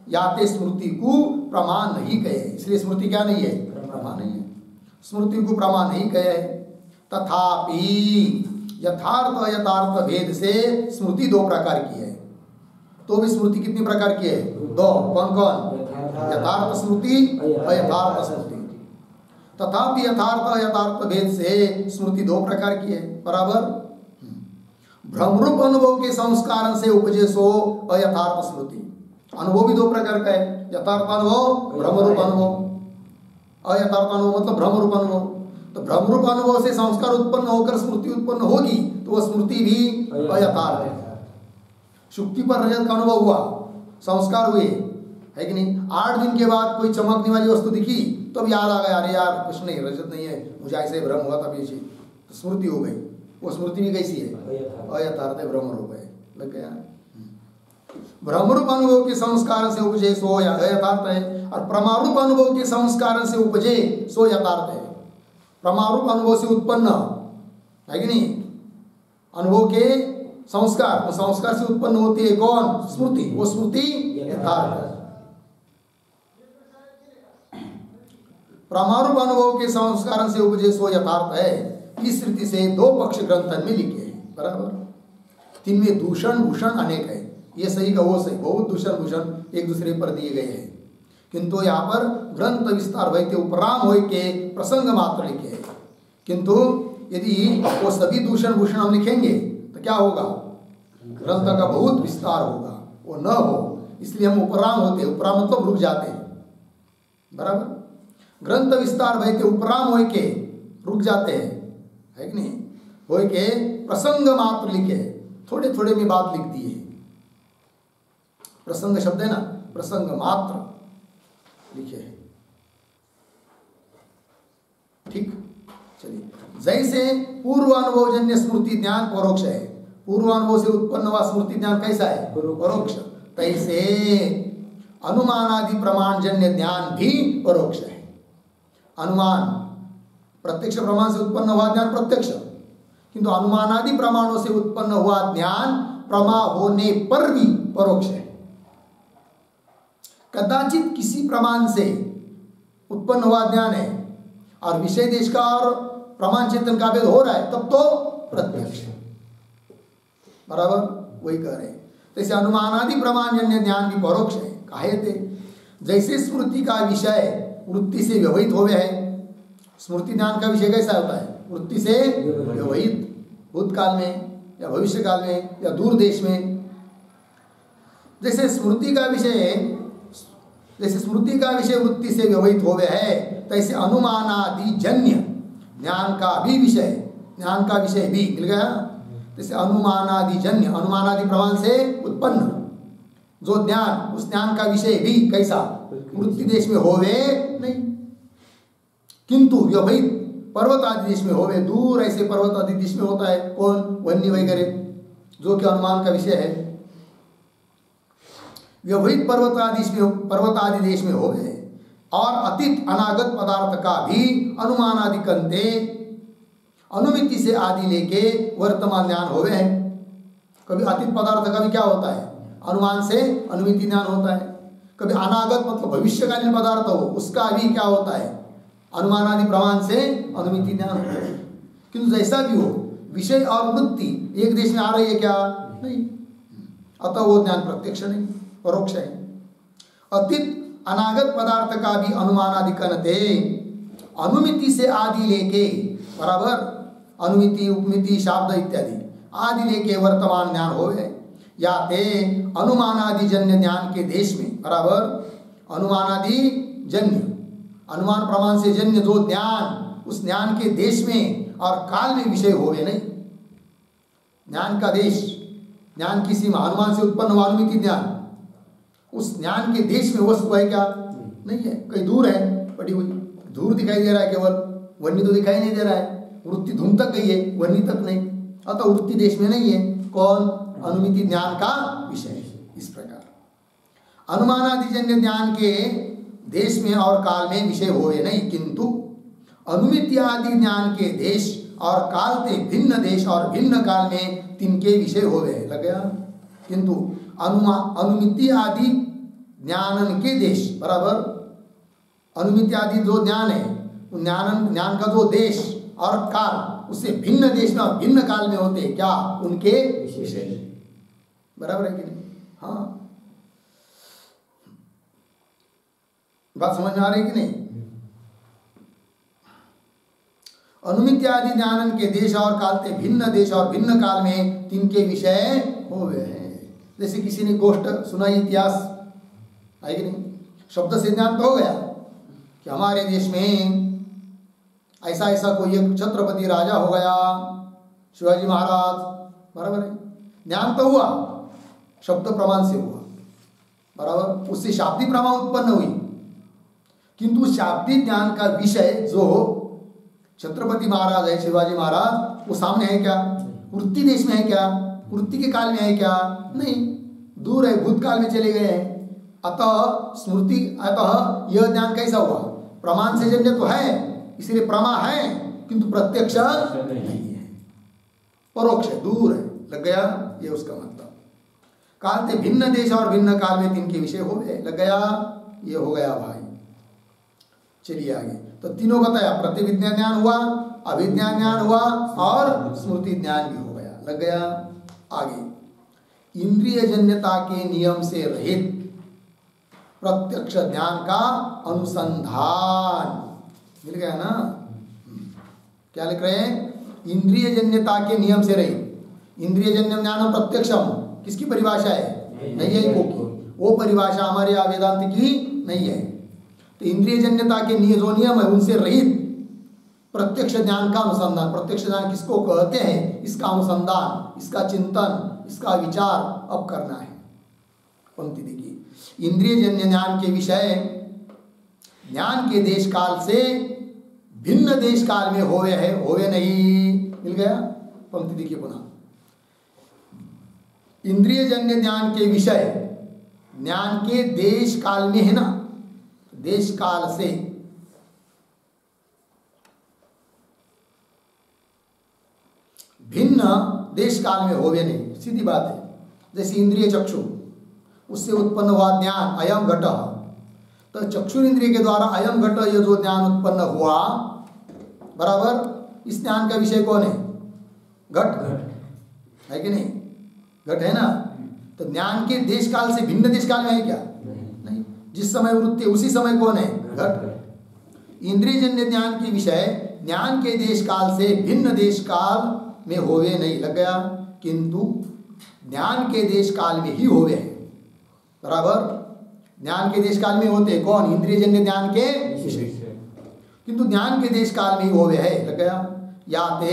[SPEAKER 1] याते स्मृति को प्रमाण नहीं कहे, इसलिए स्मृति क्या नहीं है, प्रमाण नहीं है, स्मृति को प्रमाण नहीं कहे। तथापि यथार्थ यथार्थ भेद से स्मृति दो प्रकार की है। तो भी स्मृति कितनी प्रकार की है, दो। कौन कौन, यथार्थ स्मृति अयथार्थ स्मृति। तथापि यथार्थ यथार्थ भेद से स्मृति दो प्रकार की है, बराबर। भ्रमरूप अनुभव के संस्कार से उपजे सो अयथार्थ स्मृति। अनुभव भी दो प्रकार का है, यथार्थ अनुभव, भ्रमरूप अनुभव। अयथार्थ अनुभव मतलब भ्रमरूप अनुभव। तो भ्रमरूप अनुभव से संस्कार उत्पन्न होकर स्मृति उत्पन्न होगी तो वह स्मृति भी अयथार्थ है। शुक्ति पर रजत का अनुभव हुआ, संस्कार हुए, है कि नहीं। 8 दिन के बाद कोई चमकने वाली वस्तु दिखी तो अब याद आ गया, अरे यार कुछ नहीं, रजत नहीं है, मुझे ऐसे भ्रम हुआ था पीछे, तो स्मृति हो गई। वो स्मृति भी कैसी है, अयथार्थ है, भ्रमरूप है, लग गया। भ्रमरूप अनुभव के संस्कार से उपजे सो अयथार्थ है, और प्रमारूप अनुभव के संस्कार से उपजे सो यथार्थ है। प्रमारूप अनुभव से उत्पन्न, है कि नहीं, अनुभव के संस्कार, तो संस्कार से उत्पन्न होती है कौन, स्मृति, वो स्मृति यथार्थ है। प्रमारूप अनुभव के संस्कार से उपजे सो यथार्थ है। इस रीति से दो पक्ष ग्रंथन में लिखे हैं, बराबर। तीन में दूषण भूषण अनेक है, ये सही का वो सही, बहुत दूषण भूषण एक दूसरे पर दिए गए हैं, किंतु यहाँ पर ग्रंथ विस्तार वैते उपराम हो के प्रसंग मात्र लिखे हैं। किंतु यदि वो सभी दूषण भूषण हम लिखेंगे तो क्या होगा, ग्रंथ का बहुत विस्तार होगा, वो न हो, इसलिए हम उपराम होते, उपराम मतलब रुक जाते हैं, बराबर। ग्रंथ विस्तार वैते उपराम हो के रुक जाते हैं, है कि नहीं, हो के प्रसंग मात्र लिखे, थोड़े थोड़े में बात लिख दी है। प्रसंग शब्द है ना, प्रसंग मात्र लिखे हैं, ठीक। चलिए, जैसे पूर्वानुभवजन्य स्मृति ज्ञान परोक्ष है, पूर्वानुभव से उत्पन्न हुआ स्मृति ज्ञान कैसा है, परोक्ष, तैसे अनुमानादि प्रमाणजन्य ज्ञान भी परोक्ष है। अनुमान प्रत्यक्ष प्रमाण से उत्पन्न हुआ ज्ञान प्रत्यक्ष, किंतु अनुमानादि प्रमाणों से उत्पन्न हुआ ज्ञान प्रमा होने पर भी परोक्ष है। कदाचित किसी प्रमाण से उत्पन्न हुआ ज्ञान है और विषय देश का और प्रमाण चेतन का भेद हो रहा है, तब तो प्रत्यक्ष, बराबर, वही कह रहे हैं। जैसे अनुमानादि प्रमाणजन्य ज्ञान भी परोक्ष है, काहे थे, जैसे स्मृति का विषय वृत्ति से व्यवहित हो गया है। स्मृति ज्ञान का विषय कैसा होता है, वृत्ति से व्यवहित, भूतकाल में या भविष्य काल में या दूर देश में। जैसे स्मृति का विषय वृत्ति से व्यवहित हो गया है, तैसे अनुमानादि जन्य ज्ञान का भी विषय, ज्ञान का विषय भी मिल गया। जैसे अनुमानादि जन्य, अनुमानादि प्रमाण से उत्पन्न जो ज्ञान, उस ज्ञान का विषय भी कैसा, वृत्ति देश में होवे नहीं, किंतु व्यवहित पर्वत आदि देश में होवे, दूर ऐसे पर्वत आदि देश में होता है, कौन, वन्य वगैरह, जो कि अनुमान का विषय है। व्यवहित पर्वत आदि देश में होवे, और अतीत अनागत पदार्थ का भी अनुमान आदि कंते अनुमिति से आदि लेके वर्तमान ज्ञान होवे है। कभी अतीत पदार्थ का भी क्या होता है, अनुमान से अनुमिति ज्ञान होता है। कभी अनागत मतलब भविष्यकालीन पदार्थ हो, उसका भी क्या होता है, अनुमान आदि प्रमाण से अनुमिति ज्ञान होता है। किंतु जैसा भी हो, विषय और वृत्ति एक देश में आ रही है क्या, नहीं, अतः वो ज्ञान प्रत्यक्ष नहीं, परोक्ष है। अतीत अनागत पदार्थ का भी अनुमानाधिकरणते, अनुमिति से आदि लेके, बराबर, अनुमिति उपमिति शाब्द इत्यादि आदि लेके वर्तमान ज्ञान होवे, या ते अनुमानादि जन्य ज्ञान के देश में, बराबर, अनुमानादि जन्य, अनुमान प्रमाण से जन्य जो ज्ञान, उस ज्ञान के देश में और काल में विषय होवे नहीं। ज्ञान का देश, ज्ञान की सीमा, अनुमान से उत्पन्न हुआ अनुमिति ज्ञान, उस ज्ञान के देश में वस्तु है क्या? नहीं है, कहीं दूर है पड़ी हुई, दूर दिखाई दे रहा है केवल, वन्य तो दिखाई नहीं दे रहा है। वृत्ति धूम तक गई है, वन्य तक नहीं, अतः वृत्ति देश में नहीं है। कौन? अनुमिति ज्ञान का विषय। इस प्रकार अनुमानादिजन्य ज्ञान के देश में और काल में विषय होवे नहीं, किंतु अनुमिति आदि ज्ञान के देश और काल ते भिन्न देश और भिन्न काल में तिनके विषय होवे। लग गया? किंतु अनुमिति आदि ज्ञानन के देश, बराबर, अनुमिति आदि जो ज्ञान है, ज्ञान का जो देश और काल, उससे भिन्न देश में और भिन्न काल में होते हैं क्या? उनके विषय। बराबर है कि नहीं? हाँ, बात समझ में आ रही कि नहीं? अनुमिति आदि ज्ञानन के देश और काल ते भिन्न देश और भिन्न काल में तिनके विषय होवे हैं। जैसे किसी ने गोष्ठ सुनाई, इतिहास है कि नहीं, शब्द से ज्ञान तो हो गया कि हमारे देश में ऐसा ऐसा कोई एक छत्रपति राजा हो गया, शिवाजी महाराज, बराबर है, ज्ञान तो हुआ, शब्द प्रमाण से हुआ, बराबर, उससे शाब्दिक प्रमाण उत्पन्न हुई, किंतु शाब्दिक ज्ञान का विषय जो छत्रपति महाराज है, शिवाजी महाराज, वो सामने है क्या? वृत्ति देश में है क्या? वृत्ति के काल में है क्या? नहीं, दूर है, भूतकाल में चले गए हैं। अतः स्मृति, अतः यह ज्ञान कैसा हुआ? प्रमाण से जन्य तो है, इसलिए प्रमा है, किंतु प्रत्यक्ष नहीं है, परोक्ष है, दूर है। लग गया? ये उसका मतलब। काल ते भिन्न देश और भिन्न काल में तिनके विषय हो गए। लग गया? ये हो गया भाई। चलिए आगे। तो तीनों बताया, प्रतिविज्ञा ज्ञान हुआ, अभिज्ञा ज्ञान हुआ और स्मृति ज्ञान भी हो गया। लग गया? आगे इंद्रिय जन्यता के नियम से रहित प्रत्यक्ष ज्ञान का अनुसंधान। मिल गया ना? क्या लिख रहे हैं? इंद्रिय जन्यता के नियम से रहित। इंद्रिय जन्य ज्ञान प्रत्यक्षम किसकी परिभाषा है? नैयायिकों की। वो परिभाषा हमारे वेदांत की नहीं है। तो इंद्रिय जन्यता के जो नियम है उनसे रहित प्रत्यक्ष ज्ञान का अनुसंधान। प्रत्यक्ष ज्ञान किसको कहते हैं? इसका अनुसंधान, इसका चिंतन, इसका विचार अब करना है। पंक्ति देखिए, इंद्रिय जन्य ज्ञान के विषय ज्ञान के देश काल से भिन्न देश काल में होवे है, होवे नहीं। मिल गया? पंक्ति देखिए पुनः, इंद्रिय जन्य ज्ञान के विषय ज्ञान के देश काल में है ना, देश काल से भिन्न देश काल में होवे नहीं, सीधी बात है। जैसे इंद्रिय चक्षु, उससे उत्पन्न हुआ ज्ञान अयम घट, तो चक्षु इंद्रिय के द्वारा अयम घट ये जो ज्ञान उत्पन्न हुआ, बराबर, इस ज्ञान का विषय कौन है? घट है कि नहीं? घट है ना? तो ज्ञान के देश काल से भिन्न देश काल में है क्या? नहीं। जिस समय वृत्ति उसी समय कौन है? घट। इंद्रिय जन्य ज्ञान के विषय ज्ञान के देश काल से भिन्न देश काल में होवे नहीं। लग गया? किंतु ज्ञान के देश काल में ही होवे है, बराबर, ज्ञान के देश काल में होते कौन? इंद्रिय जन्य ज्ञान के विषय, किंतु ज्ञान के देश काल में ही होवे है। लग गया? या ते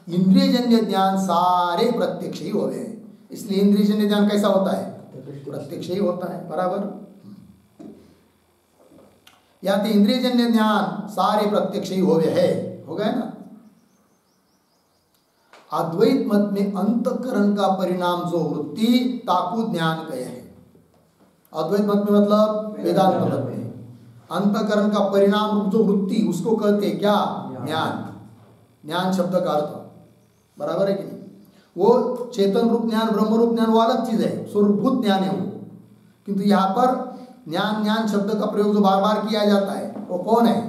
[SPEAKER 1] इंद्रिय जन्य ज्ञान सारे प्रत्यक्ष ही होवे है। इसलिए इंद्रिय जन्य ज्ञान कैसा होता है? प्रत्यक्ष ही होता है, बराबर। या तो इंद्रिय जन्य ज्ञान सारे प्रत्यक्ष ही होवे है, हो गया ना? अद्वैत मत में अंतःकरण का परिणाम जो वृत्ति ताकू ज्ञान कहे है। अद्वैत मत में मतलब वेदांत मत में अंतःकरण का परिणाम जो वृत्ति, उसको कहते हैं क्या? ज्ञान। ज्ञान शब्द का अर्थ, बराबर है कि नहीं? वो चेतन रूप ज्ञान, ब्रह्म रूप ज्ञान वो अलग चीज है, स्वरूपभूत ज्ञान है वो। किंतु यहाँ पर ज्ञान ज्ञान शब्द का प्रयोग जो बार बार किया जाता है वो कौन है?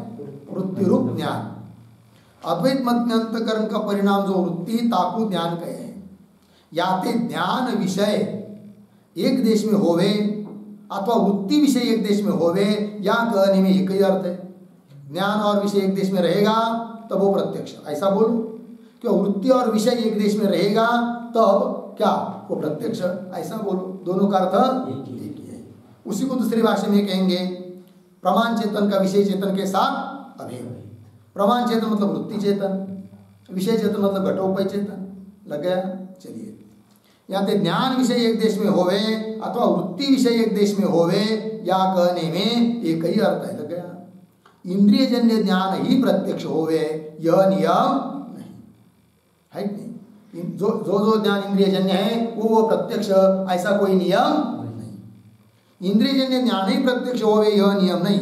[SPEAKER 1] वृत्ति रूप ज्ञान। अद्वैत मत में अंतःकरण का परिणाम जो वृत्ति ताकू ज्ञान कहे हैं। या ते ज्ञान विषय एक देश में होवे अथवा वृत्ति विषय एक देश में होवे या कहने में एक ही अर्थ है। ज्ञान और विषय एक देश में रहेगा तब वो प्रत्यक्ष, ऐसा बोलो। क्यों वृत्ति और विषय एक देश में रहेगा तब क्या वो प्रत्यक्ष, ऐसा बोलो। दोनों का अर्थ एक ही है। उसी को दूसरी भाषा में कहेंगे प्रमाण चेतन का विषय चेतन के साथ अभेद। प्रमाण चेतन मतलब वृत्ति चेतन, विषय चेतन मतलब घटोपय चेतन। लग गया? चलिए यहाँ पे ज्ञान विषय एक देश में होवे अथवा वृत्ति विषय एक देश में होवे या कहने में एक ही अर्थ है। लग गया? इंद्रिय जन्य ज्ञान ही प्रत्यक्ष होवे यह नियम नहीं है। नहीं, जो जो ज्ञान इंद्रिय जन्य है वो प्रत्यक्ष, ऐसा कोई नियम नहीं। इंद्रिय जन्य ज्ञान ही प्रत्यक्ष होवे यह नियम नहीं।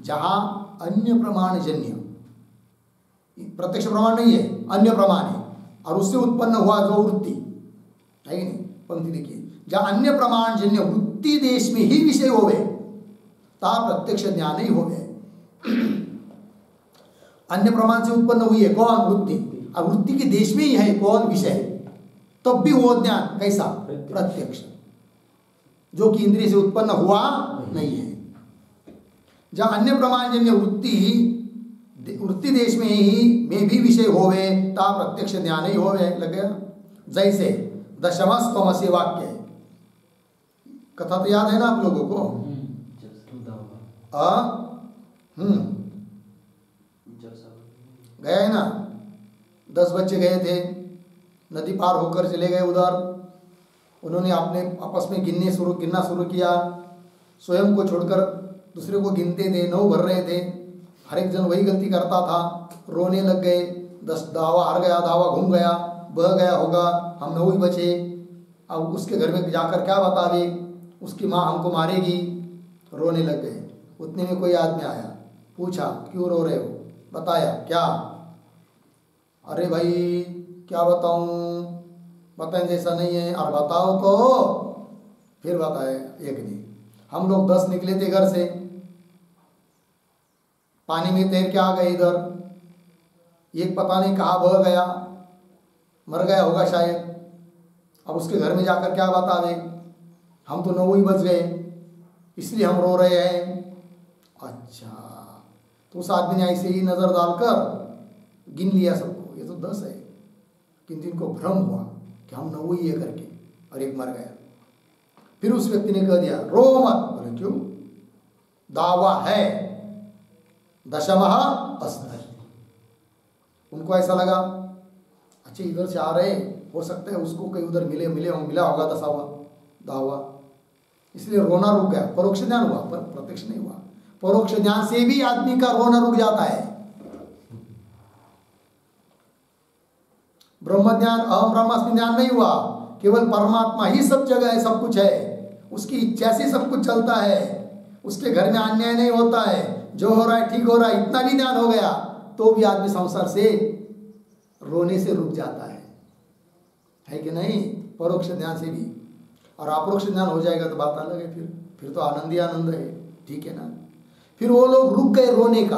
[SPEAKER 1] जहां अन्य प्रमाण जन्य, प्रत्यक्ष प्रमाण नहीं है, अन्य प्रमाण है और उससे उत्पन्न हुआ जो वृत्ति है कि नहीं। पंक्ति देखिए, जहां अन्य प्रमाण जन्य वृत्ति देश में ही विषय होवे ता प्रत्यक्ष ज्ञान ही होवे। अन्य प्रमाण से उत्पन्न हुई है कौन? वृत्ति, और वृत्ति के देश में ही है कौन? विषय। तब भी वो ज्ञान कैसा? प्रत्यक्ष, जो कि इंद्रिय से उत्पन्न हुआ नहीं है। जहां अन्य प्रमाण जन्य वृत्ति देश में भी विषय होवे ता प्रत्यक्ष ज्ञान ही होवे। लग गया? जैसे दशमस्तमसी वाक्य, कथा तो याद है ना आप लोगों को? गया है ना? 10 बच्चे गए थे, नदी पार होकर चले गए उधर। उन्होंने अपने आपस में गिनना शुरू किया। स्वयं को छोड़कर दूसरे को गिनते थे, 9 भर रहे थे। हर एक जन वही गलती करता था, रोने लग गए। 10 दावा हार गया, दावा घूम गया, बह गया होगा, हम 9 ही बचे। अब उसके घर में जाकर क्या बतावे, उसकी माँ हमको मारेगी। रोने लग गए। उतने में कोई आदमी आया, पूछा क्यों रो रहे हो? बताया क्या? अरे भाई क्या बताऊं, बताएं जैसा नहीं है। और बताओ तो फिर बताए एक ने, हम लोग 10 निकले थे घर से, पानी में तैर के आ गए इधर। एक पता नहीं कहाँ बह गया, मर गया होगा शायद। अब उसके घर में जाकर क्या बतावे, हम तो 9 ही बच गए, इसलिए हम रो रहे हैं। अच्छा, तो उस आदमी ने ऐसे ही नजर डालकर गिन लिया सबको, ये तो 10 है, किंतु इनको भ्रम हुआ कि हम 9 ही है करके, और एक मर गया। फिर उस व्यक्ति ने कह दिया रो मत। बोले क्यों? दावा है दशमः अस्ति। उनको ऐसा लगा अच्छा इधर से आ रहे, हो सकता है उसको कहीं उधर मिला होगा 10वां दावा, इसलिए रोना रुक गया। परोक्ष ज्ञान हुआ पर प्रत्यक्ष नहीं हुआ। परोक्ष ज्ञान से भी आदमी का रोना रुक जाता है। ब्रह्म ज्ञान अहम ब्रह्मास्मि ज्ञान नहीं हुआ, केवल परमात्मा ही सब जगह है, सब कुछ है, उसकी इच्छा से सब कुछ चलता है, उसके घर में अन्याय नहीं होता है, जो हो रहा है ठीक हो रहा है, इतना भी ज्ञान हो गया तो भी आदमी संसार से रोने से रुक जाता है कि नहीं? परोक्ष ज्ञान से भी। और अपरोक्ष ज्ञान हो जाएगा तो बात अलग है, फिर तो आनंद ही आनंद है, ठीक है ना। फिर वो लोग रुक गए रोने का।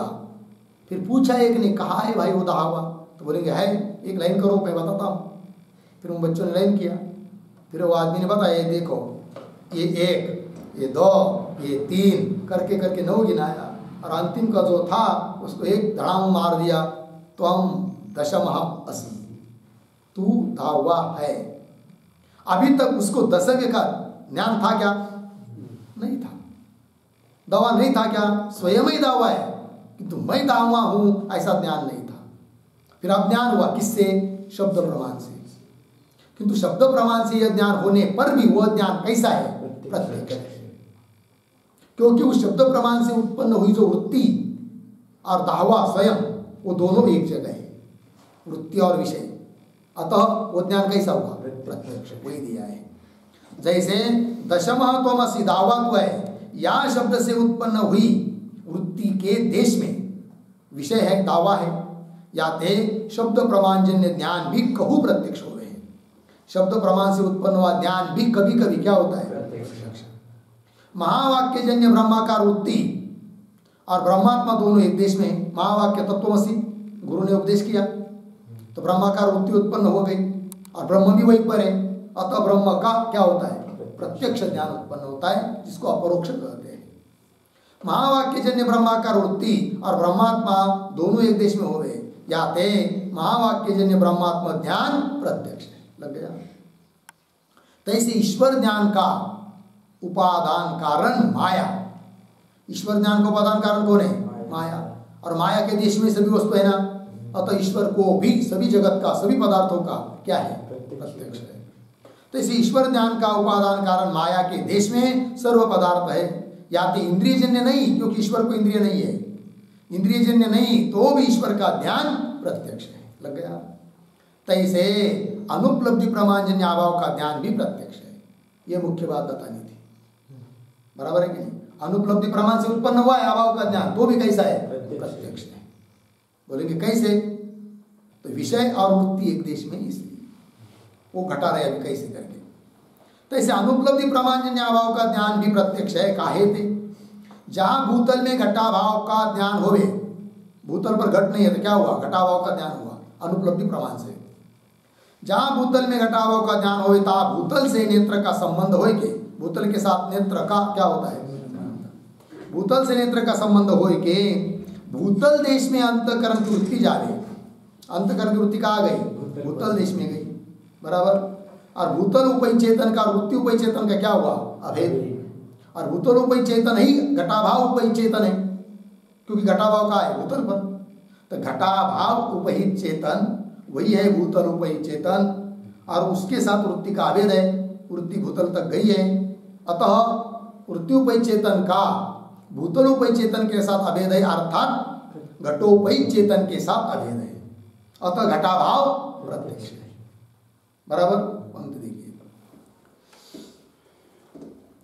[SPEAKER 1] फिर पूछा एक ने, कहा है भाई वो दावा? तो बोलेंगे है, एक लाइन करो मैं बताता हूँ। फिर उन बच्चों ने लाइन किया। फिर वो आदमी ने बताया देखो ये 1, ये 2, ये 3 करके करके 9 गिनाया, और अंतिम का जो था उसको एक धड़ाम मार दिया। तो हम दशमः अस्मि, तू दावा है। अभी तक उसको दशक का ज्ञान था क्या? नहीं था। दावा नहीं था क्या? स्वयं ही दावा है किंतु मैं दावा हूं, ऐसा ज्ञान नहीं था। फिर अब ज्ञान हुआ किससे? शब्द प्रमाण से। किंतु शब्द प्रमाण से यह ज्ञान होने पर भी वह ज्ञान कैसा है? प्रत्यक्ष है। क्योंकि उस शब्द प्रमाण से उत्पन्न हुई जो वृत्ति और दावा स्वयं, वो दोनों एक जगह है, वृत्ति और विषय। अतः वो ज्ञान कैसा हुआ? प्रत्यक्ष। वही दिया है। जैसे दशमः त्वमसि दावा तो है, या शब्द से उत्पन्न हुई वृत्ति के देश में विषय है, दावा है, या ते शब्द प्रमाणजन्य ज्ञान भी कहू प्रत्यक्ष हो रहे हैं। शब्द प्रमाण से उत्पन्न हुआ ज्ञान भी कभी कभी क्या होता है? प्रत्यक्ष। महावाक्यजन्य ब्रह्माकार वृत्ति और ब्रह्मात्मा दोनों एक देश में। महावाक्य तत्वमसि गुरु ने उपदेश किया तो ब्रह्माकार वृत्ति उत्पन्न हो गई, और ब्रह्म भी वहीं पर है। अतः ब्रह्म का क्या होता है? प्रत्यक्ष ज्ञान उत्पन्न होता है, जिसको अपरोक्ष कहते हैं। महावाक्यजन्य ब्रह्माकार वृत्ति और ब्रह्मात्मा दोनों एक देश में होवे, याते महावाक्यजन्य ब्रह्मात्मा ज्ञान प्रत्यक्ष है। लग गया? तैसे ईश्वर ज्ञान का उपादान कारण माया। ईश्वर ज्ञान का उपादान कारण कौन है? माया। और माया के देश में सभी वस्तु है ना, अतः ईश्वर को भी सभी जगत का, सभी पदार्थों का क्या है? प्रत्यक्ष है। तो इसे ईश्वर ज्ञान का उपादान कारण माया के देश में सर्व पदार्थ है, या तो इंद्रियजन्य नहीं, क्योंकि ईश्वर को इंद्रिय नहीं है, इंद्रियजन्य नहीं तो भी ईश्वर का ध्यान प्रत्यक्ष है। लग गया? तैसे अनुपलब्धि प्रमाणजन्य अभाव का ध्यान भी प्रत्यक्ष है। यह मुख्य बात बतानी थी, बराबर है कि नहीं? अनुपलब्धि प्रमाण से उत्पन्न हुआ है अभाव का ज्ञान, तो भी कैसा है? प्रत्यक्ष है। बोलेंगे कैसे? तो विषय और वृत्ति एक देश में, इसलिए वो घटा रहे अभी कैसे करके। तो ऐसे अनुपलब्धि प्रमाणजन्य अभाव का ज्ञान भी प्रत्यक्ष है। काहे थे? जहां भूतल में घटाभाव का ज्ञान होवे, भूतल पर घट नहीं है तो क्या हुआ? घटाभाव का ज्ञान हुआ अनुपलब्धि प्रमाण से। जहां भूतल में घटाभाव का ज्ञान होवे ता भूतल से नेत्र का संबंध होए के, भूतल के साथ नेत्र का क्या होता है? भूतल से नेत्र का संबंध होए के भूतल देश में अंतःकरण की वृत्ति जा रही। अंतःकरण की वृत्ति कहाँ गई? भूतल देश में गई, बराबर। और भूतल उपय चेतन का, वृत्ति उपय चेतन का क्या हुआ? अभेद। और भूतल उपय चेतन ही घटाभाव उपय चेतन है, क्योंकि घटाभाव का है भूतल पर। तो घटाभाव उपहित चेतन वही है भूतल उपहित चेतन, और उसके साथ वृत्ति का अभेद है, वृत्ति भूतल तक गई है। अतः वृत्ति उपय चेतन का भूतलोपय चेतन के साथ अभेद है, अर्थात घटोपय चेतन के साथ अभेद है। अतः घटाभाव प्रत्यक्ष है, बराबर। पंक्ति देखिए,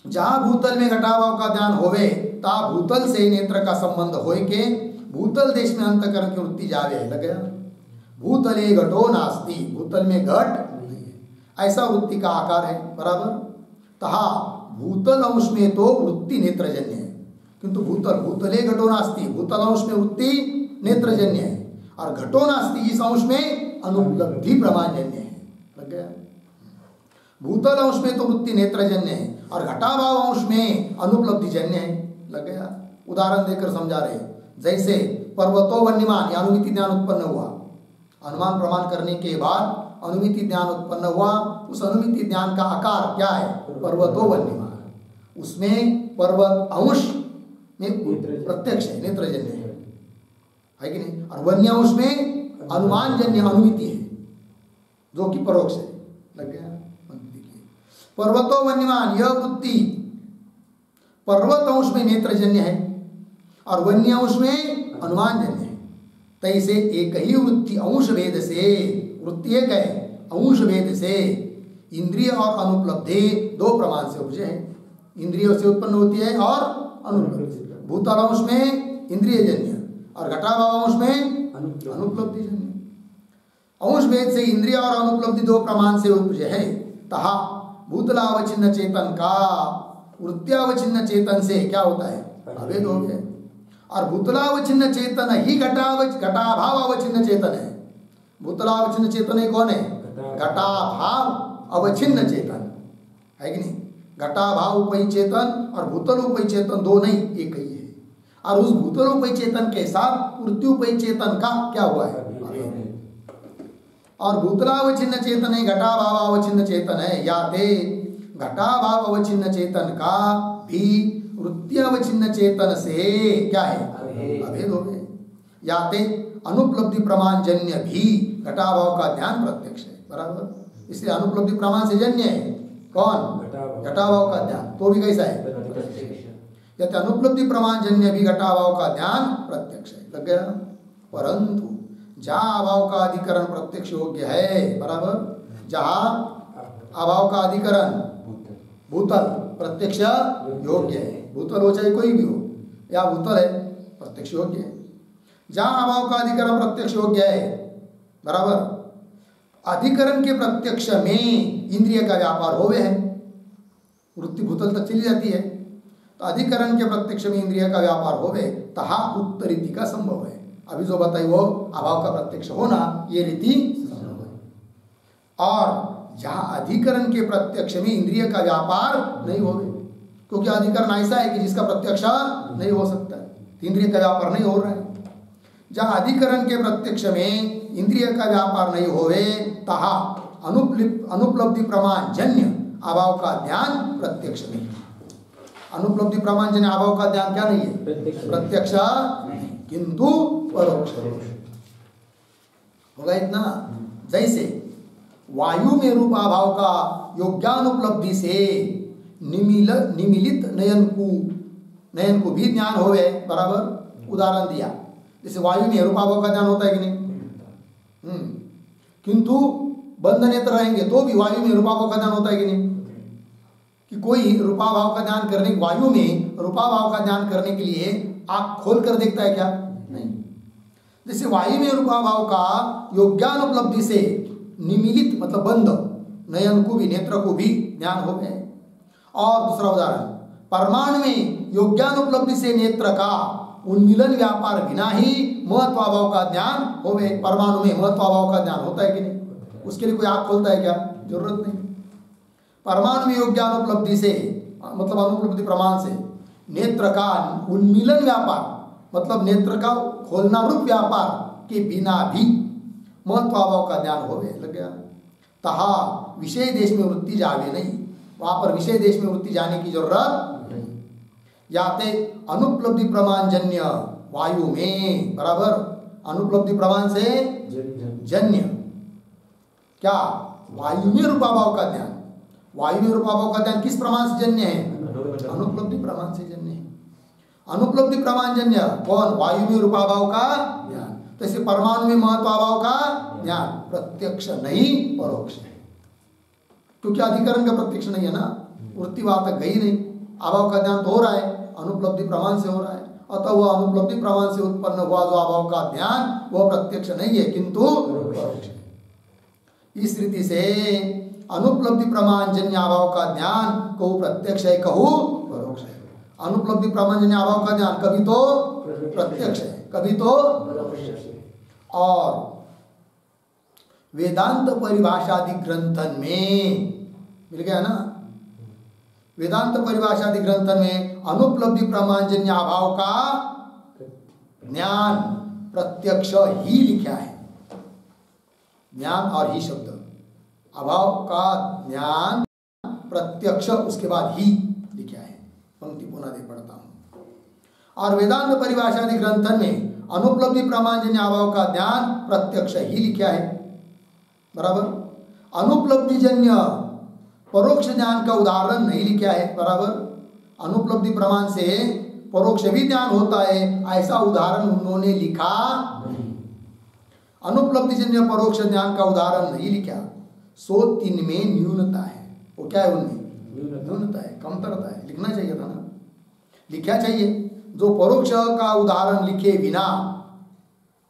[SPEAKER 1] जहां भूतल में घटाभाव का ध्यान होवे ता भूतल से नेत्र का संबंध होए के भूतल देश में अंतःकरण की वृत्ति जावे। लग गया? भूतले घटो नास्ति, भूतल में घट नहीं है, ऐसा वृत्ति का आकार है, बराबर। तहा भूतल अंश में तो वृत्ति नेत्रजन्य है, किंतु भूतल भूतले घटो नास्ति, भूतल अंश में वृत्ति नेत्रजन्य है, और घटो नास्ति इस अंश में अनुपलब्धि प्रमाणजन्य है। लग गया? भूतल अंश में तो वृत्ति नेत्रजन्य है और घटाभाव अंश में अनुपलब्धिजन्य है। लग गया? उदाहरण देकर समझा रहे, जैसे पर्वतो वन्यमान, या अनुमिति ज्ञान उत्पन्न हुआ, अनुमान प्रमाण करने के बाद अनुमिति ज्ञान उत्पन्न हुआ, उस अनुमिति ज्ञान का आकार क्या है? पर्वतो वन्यमान। उसमें पर्वत अंश में प्रत्यक्ष है, नेत्रजन्य है कि नहीं? और वन्य अंश में अनुमानजन्य अनुमिति है, जो कि परोक्ष है। लग गया? पर्वतो वन्यमान, यह वृत्ति पर्वत अंश में नेत्रजन्य है और वन्य अंश में अनुमानजन्य है। तैसे एक ही वृत्ति अंश भेद से, वृत्ति एक है, अंश भेद से इंद्रिय और अनुपलब्धि दो प्रमाण से उपजे है। इंद्रियों से उत्पन्न होती है और अनुपलब्धि। भूतल अंश में इंद्रियजन्य और घटाभाव अंश में अनुपलब्धिजन्य। अंश भेद से इंद्रिय और अनुपलब्धि दो प्रमाण से उपजे है। तहा भूतलावचिन्न चेतन का वृत्त्यावचिन्न चेतन से क्या होता है? अभेद हो गया। और भूतलावचिन्न चेतन ही घटाभाव अवचिन्न चेतन है। भूतलावचिन्न चेतन है कौन है? घटाभाव अवचिन्न चेतन है कि नहीं? घटाभाव उपय चेतन और भूतलोपय चेतन दो नहीं, एक ही है। और उस भूतलोपय चेतन के साथ वृत्त्युपय चेतन का क्या हुआ है? और भूतलावचिन्न चेतन है, घटाभाव अवचिन्न चेतन है। या ते घटाभाव अवचिन्न चेतन का भी वृत्त्यावचिन्न चेतन से क्या है? अभेद हो गए। या ते अनुपलब्धि प्रमाणजन्य भी घटाभाव का ध्यान प्रत्यक्ष है, बराबर। इसलिए अनुपलब्धि प्रमाण से जन्य है कौन? घटाभाव का ध्यान, तो भी कैसा है? यदि अनुपलब्धि प्रमाणजन्य भी घटाभाव का ध्यान प्रत्यक्ष है। लग गया? परंतु जहाँ अभाव का अधिकरण प्रत्यक्ष योग्य है, बराबर, जहाँ अभाव का अधिकरण भूतल प्रत्यक्ष योग्य है, भूतल हो चाहे कोई भी हो, या भूतल है प्रत्यक्ष योग्य है। जहाँ अभाव का अधिकरण प्रत्यक्ष योग्य है, बराबर, अधिकरण के प्रत्यक्ष में इंद्रिय का व्यापार होवे है, वृत्ति भूतल तक चली जाती है, तो अधिकरण के प्रत्यक्ष में इंद्रिय का व्यापार होवे, तहा उत्तर रीति का संभव है। अभी जो बताई वो अभाव का प्रत्यक्ष होना, ये रीति संभव है। और जहाँ अधिकरण के प्रत्यक्ष में इंद्रिय का व्यापार नहीं होवे, क्योंकि अधिकरण ऐसा है कि जिसका प्रत्यक्ष नहीं हो सकता है, इंद्रिय का व्यापार नहीं हो रहा है। जहाँ अधिकरण के प्रत्यक्ष में इंद्रिय का व्यापार नहीं होवे तहा अनुपलब्धि प्रमाण जन्य अभाव का ध्यान प्रत्यक्ष नहीं। अनुपलब्धि प्रमाण जन्य अभाव का ध्यान क्या नहीं है? प्रत्यक्ष नहीं, किंतु परोक्ष होगा इतना। जैसे वायु में रूपाभाव का योग्यानुपलब्धि से निमिलित नयन को भी ज्ञान होवे, बराबर उदाहरण दिया। जैसे वायु में रूपाभाव का ज्ञान होता है कि नहीं? किंतु बंद नेत्र रहेंगे तो भी वायु में रूपाभाव का ज्ञान होता है कि नहीं? कि कोई रूपाभाव का ज्ञान करने, वायु में रूपाभाव का ज्ञान करने के लिए आँख खोल कर देखता है क्या? नहीं। जैसे वायु में रूपाभाव का योग्यानुपलब्धि से निमिलित मतलब बंद नयन को भी, नेत्र को भी ज्ञान हो गए। और दूसरा उदाहरण, परमाणु में योग्यानुपलब्धि से नेत्र का उन्मिलन व्यापार बिना ही महत्वाभाव का ज्ञान होवे। परमाणु में महत्वाभाव का ज्ञान होता है कि नहीं? उसके लिए कोई आँख खोलता है क्या? जरूरत नहीं। परमाणु में योग्यानुपलब्धि से मतलब अनुपलब्धि प्रमाण से नेत्र का उन्मिलन व्यापार मतलब नेत्र का खोलना रूप व्यापार के बिना भी महत्वाभाव का ज्ञान होवे, लग गया। तहा विषय देश में वृत्ति जावे नहीं, वहां पर विषय देश में वृत्ति जाने की जरूरत नहीं। याते अनुपलब्धि प्रमाण जन्य वायु में, बराबर अनुपलब्धि प्रमाण से जन्य क्या? वायु में रूपाभाव का ज्ञान। वायु में रूपाभाव का ज्ञान किस प्रमाण से जन्य है? अनुपलब्धि प्रमाण से जन्य है। अनुपलब्धि प्रमाण जन्य कौन? वायु में रूपाभाव का ज्ञान। तो इसे परमाणु में महत्वाभाव का ज्ञान प्रत्यक्ष नहीं, परोक्ष है, क्योंकि अधिकरण का प्रत्यक्ष नहीं है ना, वृत्तिवाद तक गई नहीं। अभाव का ज्ञान तो हो रहा है, अनुपलब्धि प्रमाण से हो रहा है, अतः वह अनुपलब्धि प्रमाण से उत्पन्न हुआ जो अभाव का ज्ञान वह प्रत्यक्ष नहीं है, किंतु परोक्ष है। इस रीति से अनुपलब्धि प्रमाण जन्य अभाव का ज्ञान कहूँ प्रत्यक्ष है, कहूँ परोक्ष है। अनुपलब्धि प्रमाण जन्य अभाव का ज्ञान कभी तो प्रत्यक्ष है, कभी तो परोक्ष है। और वेदांत परिभाषादि ग्रंथन में मिल गया ना, वेदांत परिभाषादि ग्रंथन में अनुपलब्धि प्रमाण जन्य अभाव का ज्ञान प्रत्यक्ष ही लिखा है। ज्ञान और ही शब्द, अभाव का ज्ञान प्रत्यक्ष, उसके बाद ही लिखा है। पंक्ति पुनः दे पढ़ता हूं। और वेदांत परिभाषादि ग्रंथन में अनुपलब्धि प्रमाण जन्य अभाव का ज्ञान प्रत्यक्ष ही लिखा है, बराबर। अनुपलब्धि जन्य परोक्ष ज्ञान का उदाहरण नहीं लिखा है, बराबर। अनुपलब्धि प्रमाण से परोक्ष भी ज्ञान होता है, ऐसा उदाहरण उन्होंने लिखा नहीं। अनुपलब्धि जन्य परोक्ष ज्ञान का उदाहरण नहीं लिखा। सो तीन में न्यूनता है। वो क्या है? उनमें न्यूनता है, कमतरता है। लिखना चाहिए था ना, लिखा चाहिए। जो परोक्ष का उदाहरण लिखे बिना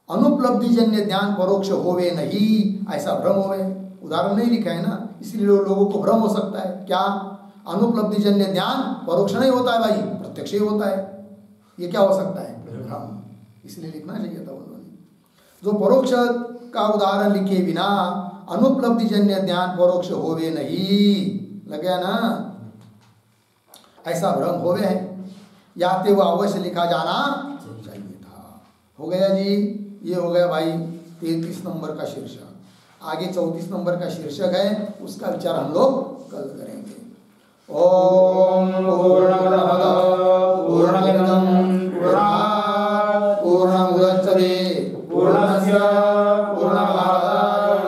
[SPEAKER 1] अनुपलब्धि जन्य ज्ञान परोक्ष होवे नहीं, ऐसा भ्रम होवे। उदाहरण नहीं लिखा है ना, इसलिए लोगों को भ्रम हो सकता है। क्या? अनुपलब्धि जन्य ज्ञान परोक्ष नहीं होता है भाई, प्रत्यक्ष ही होता है। ये क्या हो सकता है? भ्रम। इसलिए लिखना चाहिए था उन्होंने। जो परोक्ष का उदाहरण लिखे बिना अनुपलब्धि जन्य ज्ञान परोक्ष होवे नहीं, लग गया ना, ऐसा भ्रम होवे है। याते वो अवश्य लिखा जाना चाहिए था। हो गया जी, ये हो गया भाई 33 नंबर का शीर्षक। आगे 34 नंबर का शीर्षक है, उसका विचार हम लोग कल करेंगे। ओम पूर्णमदः पूर्णमिदं पूर्णात् पूर्णमुदच्यते पूर्णस्य पूर्णमादाय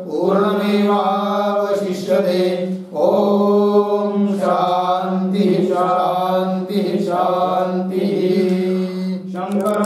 [SPEAKER 1] पूर्णमेवावशिष्यते। ओम शांति शांति शांति।